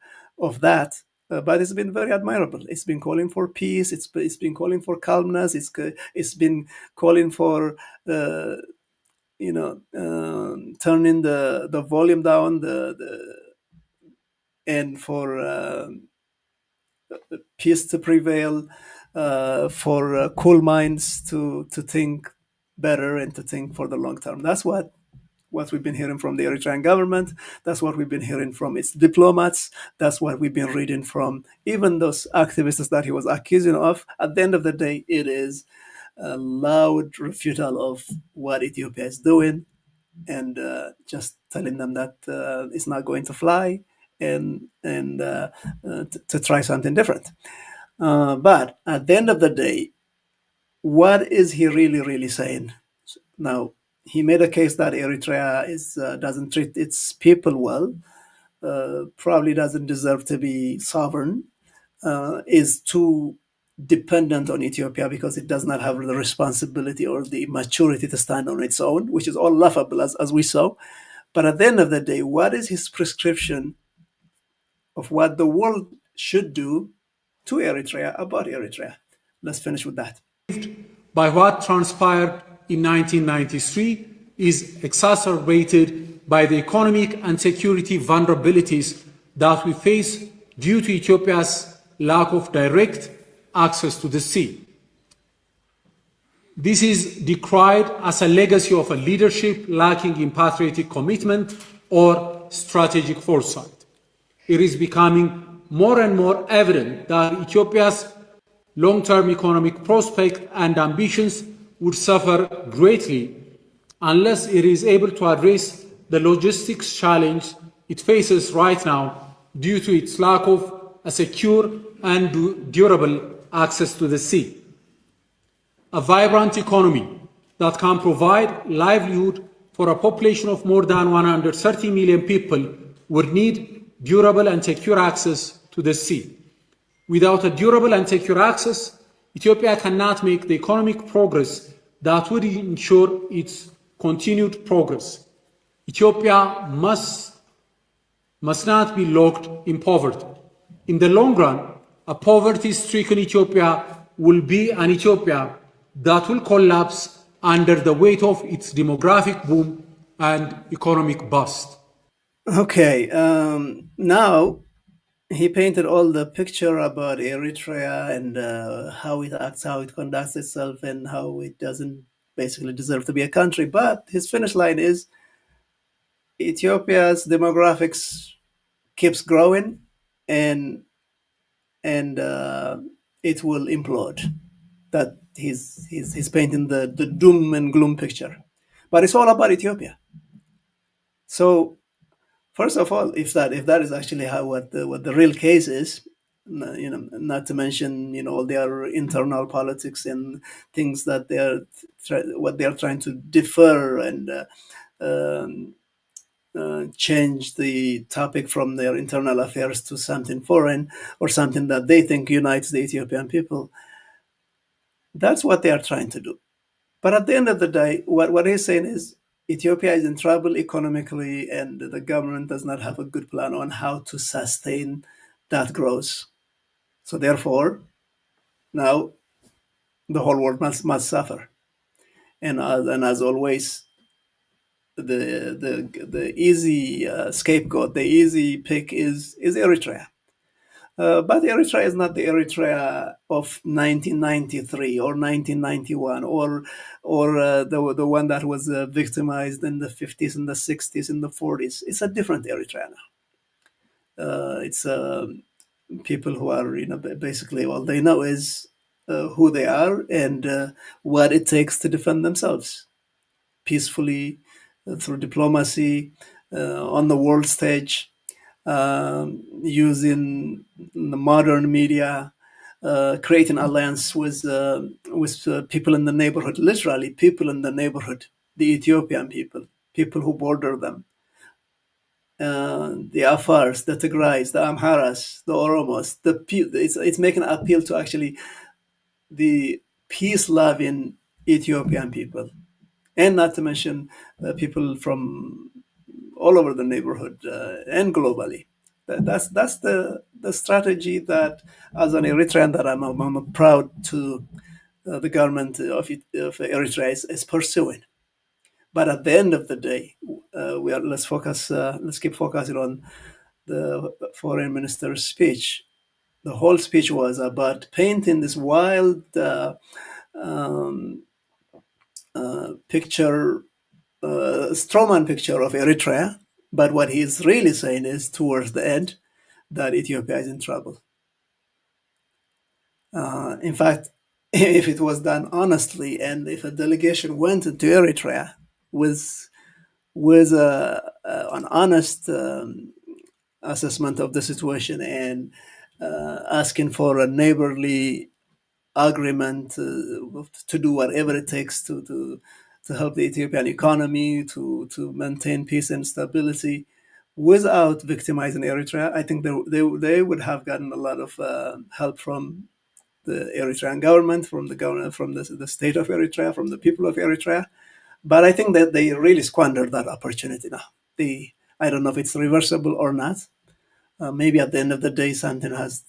that. But it's been very admirable. It's been calling for peace. It's been calling for calmness. It's been calling for turning the volume down, and for peace to prevail, for cool minds to think better and to think for the long term. That's what we've been hearing from the Eritrean government. That's what we've been hearing from its diplomats. That's what we've been reading from even those activists that he was accusing of. At the end of the day, it is a loud refutal of what Ethiopia is doing, and just telling them that it's not going to fly, and to try something different. But at the end of the day, what is he really, really saying? Now, he made a case that Eritrea doesn't treat its people well, probably doesn't deserve to be sovereign, is too dependent on Ethiopia because it does not have the responsibility or the maturity to stand on its own, which is all laughable as we saw. But at the end of the day, what is his prescription of what the world should do to Eritrea about Eritrea? Let's finish with that.
By what transpired in 1993 is exacerbated by the economic and security vulnerabilities that we face due to Ethiopia's lack of direct access to the sea. This is decried as a legacy of a leadership lacking in patriotic commitment or strategic foresight. It is becoming more and more evident that Ethiopia's long-term economic prospects and ambitions would suffer greatly unless it is able to address the logistics challenge it faces right now due to its lack of a secure and durable access to the sea. A vibrant economy that can provide livelihood for a population of more than 130 million people would need durable and secure access to the sea. Without a durable and secure access, Ethiopia cannot make the economic progress that would ensure its continued progress. Ethiopia must not be locked in poverty. In the long run, a poverty-stricken Ethiopia will be an Ethiopia that will collapse under the weight of its demographic boom and economic bust.
Okay, now he painted all the picture about Eritrea and how it acts, how it conducts itself, and how it doesn't basically deserve to be a country. But his finish line is Ethiopia's demographics keeps growing, and it will implode. That he's painting the doom and gloom picture, but it's all about Ethiopia. So first of all, if that is actually how what the real case is, not to mention all their internal politics and things that what they are trying to defer and um, change the topic from their internal affairs to something foreign or something that they think unites the Ethiopian people. That's what they are trying to do. But at the end of the day, what he's saying is Ethiopia is in trouble economically, and the government does not have a good plan on how to sustain that growth. So therefore, now the whole world must suffer. And as always, the easy scapegoat, the easy pick is Eritrea. But Eritrea is not the Eritrea of 1993 or 1991 or the one that was victimized in the 50s and the 60s and the 40s. It's a different Eritrea now. It's people who are basically all they know is who they are and what it takes to defend themselves peacefully through diplomacy on the world stage, using the modern media, creating alliance with people in the neighborhood, literally people in the neighborhood, the Ethiopian people who border them, the Afars, the Tigrais, the Amharas, the Oromos. It's making an appeal to actually the peace-loving Ethiopian people, and not to mention people from all over the neighborhood and globally. That's the strategy that, as an Eritrean, that I'm proud to the government of Eritrea is pursuing. But at the end of the day, let's keep focusing on the foreign minister's speech. The whole speech was about painting this wild um, picture, strawman picture of Eritrea. But what he's really saying is, towards the end, that Ethiopia is in trouble. In fact, if it was done honestly, and if a delegation went into Eritrea with an honest assessment of the situation and asking for a neighborly agreement to do whatever it takes to help the Ethiopian economy, to maintain peace and stability without victimizing Eritrea, I think they would have gotten a lot of help from the Eritrean government, from the government, from the state of Eritrea, from the people of Eritrea. But I think that they really squandered that opportunity now. I don't know if it's reversible or not. Maybe at the end of the day, something has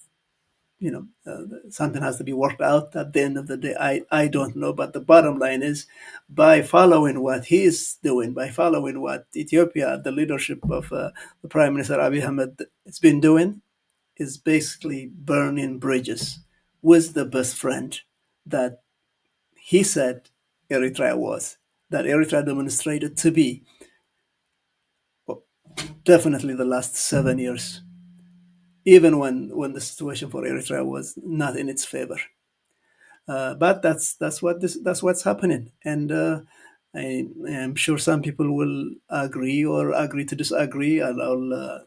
to be worked out at the end of the day. I don't know. But the bottom line is, by following what he is doing, by following what Ethiopia, the leadership of the Prime Minister Abiy Ahmed, has been doing, is basically burning bridges with the best friend that he said Eritrea was, that Eritrea demonstrated to be, well, definitely the last 7 years, even when the situation for Eritrea was not in its favor. But that's what's happening, and I am sure some people will agree or agree to disagree, and I'll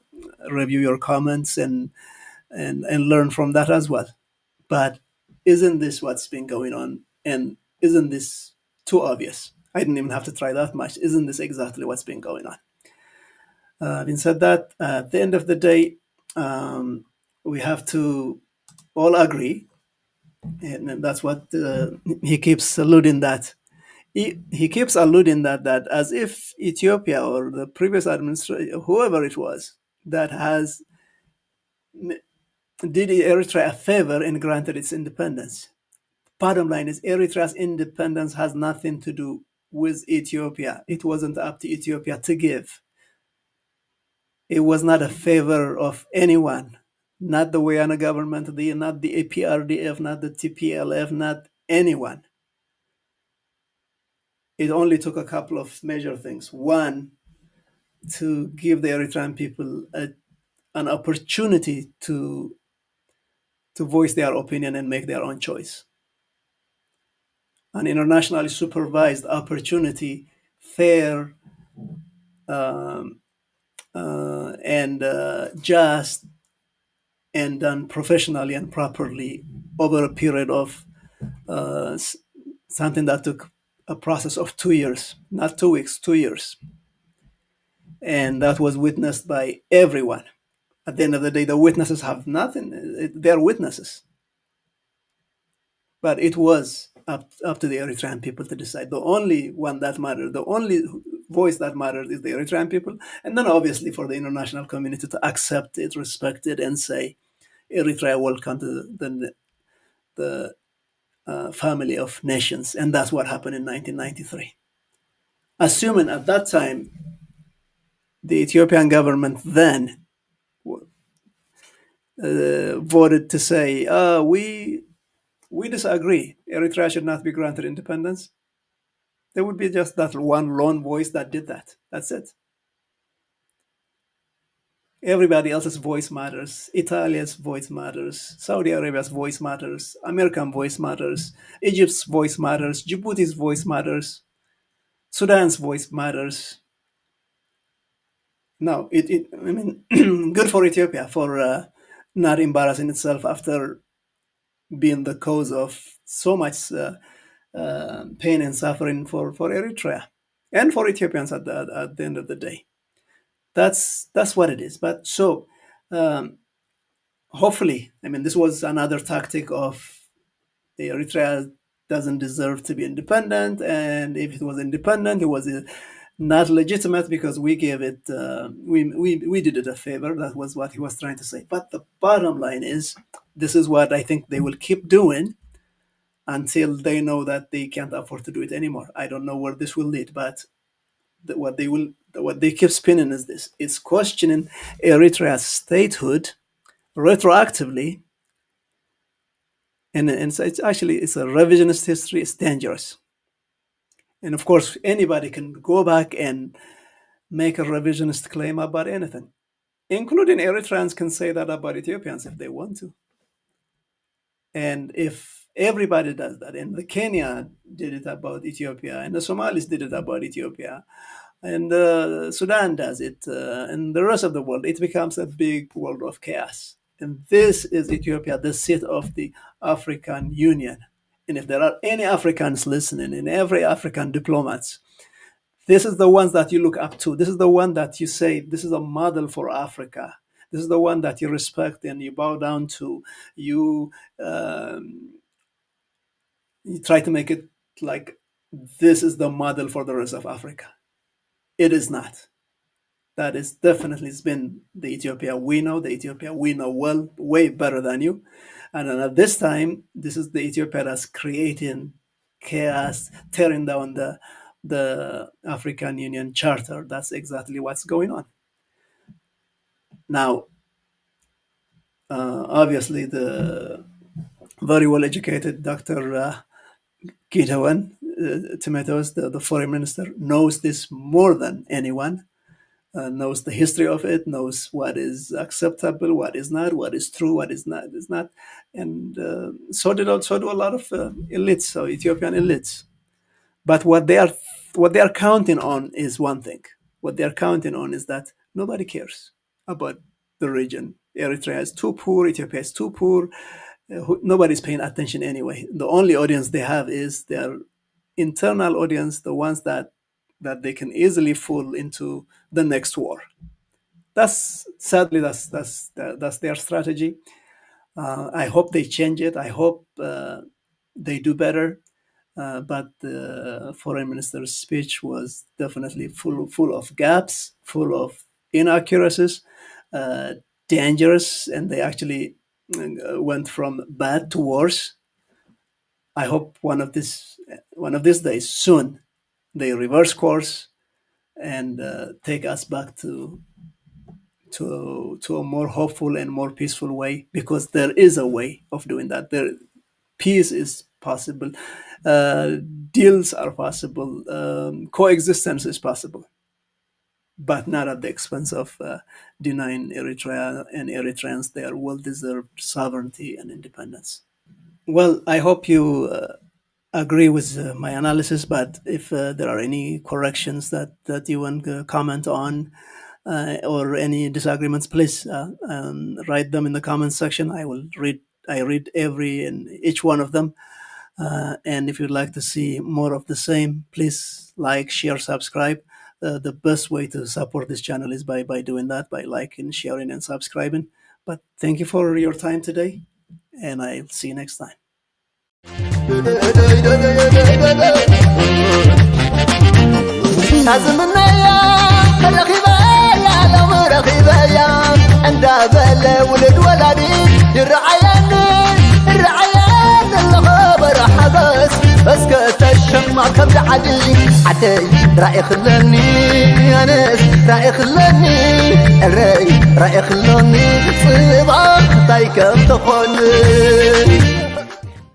review your comments and learn from that as well. But isn't this what's been going on? And isn't this too obvious? I didn't even have to try that much. Isn't this exactly what's been going on? Having said that, at the end of the day, we have to all agree, and that's what he keeps alluding that. He keeps alluding that as if Ethiopia or the previous administration, whoever it was, that has did Eritrea a favor and granted its independence. Bottom line is, Eritrea's independence has nothing to do with Ethiopia. It wasn't up to Ethiopia to give. It was not a favor of anyone, not the Wayana government, not the APRDF, not the TPLF, not anyone. It only took a couple of major things. One, to give the Eritrean people an opportunity to voice their opinion and make their own choice. An internationally supervised opportunity, fair and just, and done professionally and properly over a period of something that took a process of 2 years, not 2 weeks, 2 years. And that was witnessed by everyone. At the end of the day, the witnesses have nothing. They're witnesses. But it was up to the Eritrean people to decide. The only one that mattered, the only voice that matters is the Eritrean people. And then obviously for the international community to accept it, respect it, and say, Eritrea, welcome to the family of nations. And that's what happened in 1993. Assuming at that time, the Ethiopian government then voted to say, we disagree, Eritrea should not be granted independence, there would be just that one lone voice that did that. That's it. Everybody else's voice matters. Italia's voice matters. Saudi Arabia's voice matters. American voice matters. Egypt's voice matters. Djibouti's voice matters. Sudan's voice matters. No, I mean, good for Ethiopia for not embarrassing itself after being the cause of so much pain and suffering for Eritrea and for Ethiopians at the end of the day. That's what it is. But so hopefully, I mean, this was another tactic of Eritrea doesn't deserve to be independent, and if it was independent, it was not legitimate because we gave it, we did it a favor. That was what he was trying to say. But the bottom line is, this is what I think they will keep doing until they know that they can't afford to do it anymore. I don't know where this will lead, but what they keep spinning is this: it's questioning Eritrea's statehood retroactively, and it's a revisionist history. It's dangerous, and of course, anybody can go back and make a revisionist claim about anything, including Eritreans can say that about Ethiopians if they want to. And if everybody does that, and the Kenya did it about Ethiopia, and the Somalis did it about Ethiopia, and Sudan does it, and the rest of the world, it becomes a big world of chaos. And this is Ethiopia, the seat of the African Union. And if there are any Africans listening, and every African diplomats, this is the ones that you look up to. This is the one that you say, this is a model for Africa. This is the one that you respect and you bow down to. You You try to make it like this is the model for the rest of Africa. It is not. That is definitely has been the Ethiopia we know, the Ethiopia we know well, way better than you. And then at this time, this is the Ethiopia that's creating chaos, tearing down the African Union Charter. That's exactly what's going on. Now, obviously, the very well educated Dr. Gideon Timotheus, the foreign minister, knows this more than anyone. Knows the history of it, knows what is acceptable, what is not, what is true, what is not, and so do a lot of elites, so Ethiopian elites. But what they are counting on is one thing. What they are counting on is that nobody cares about the region. Eritrea is too poor. Ethiopia is too poor. Nobody's paying attention anyway. The only audience they have is their internal audience, the ones that they can easily fool into the next war. Sadly that's their strategy. I hope they change it. I hope they do better. But the foreign minister's speech was definitely full of gaps, full of inaccuracies, dangerous, and they actually went from bad to worse. I hope one of these days, soon, they reverse course and take us back to a more hopeful and more peaceful way, because there is a way of doing that. Peace is possible, deals are possible, coexistence is possible, but not at the expense of denying Eritrea and Eritreans their well-deserved sovereignty and independence. Well, I hope you agree with my analysis, but if there are any corrections that you want to comment on, or any disagreements, please write them in the comments section. I read every and each one of them. And if you'd like to see more of the same, please like, share, subscribe. The best way to support this channel is by doing that, by liking, sharing, and subscribing. But thank you for your time today, and I'll see you next time.
اسكت الشمع كم عدي عدي رأي خلني أنس رأي خلني الرأي رأي خلني صباح طيكم تخوني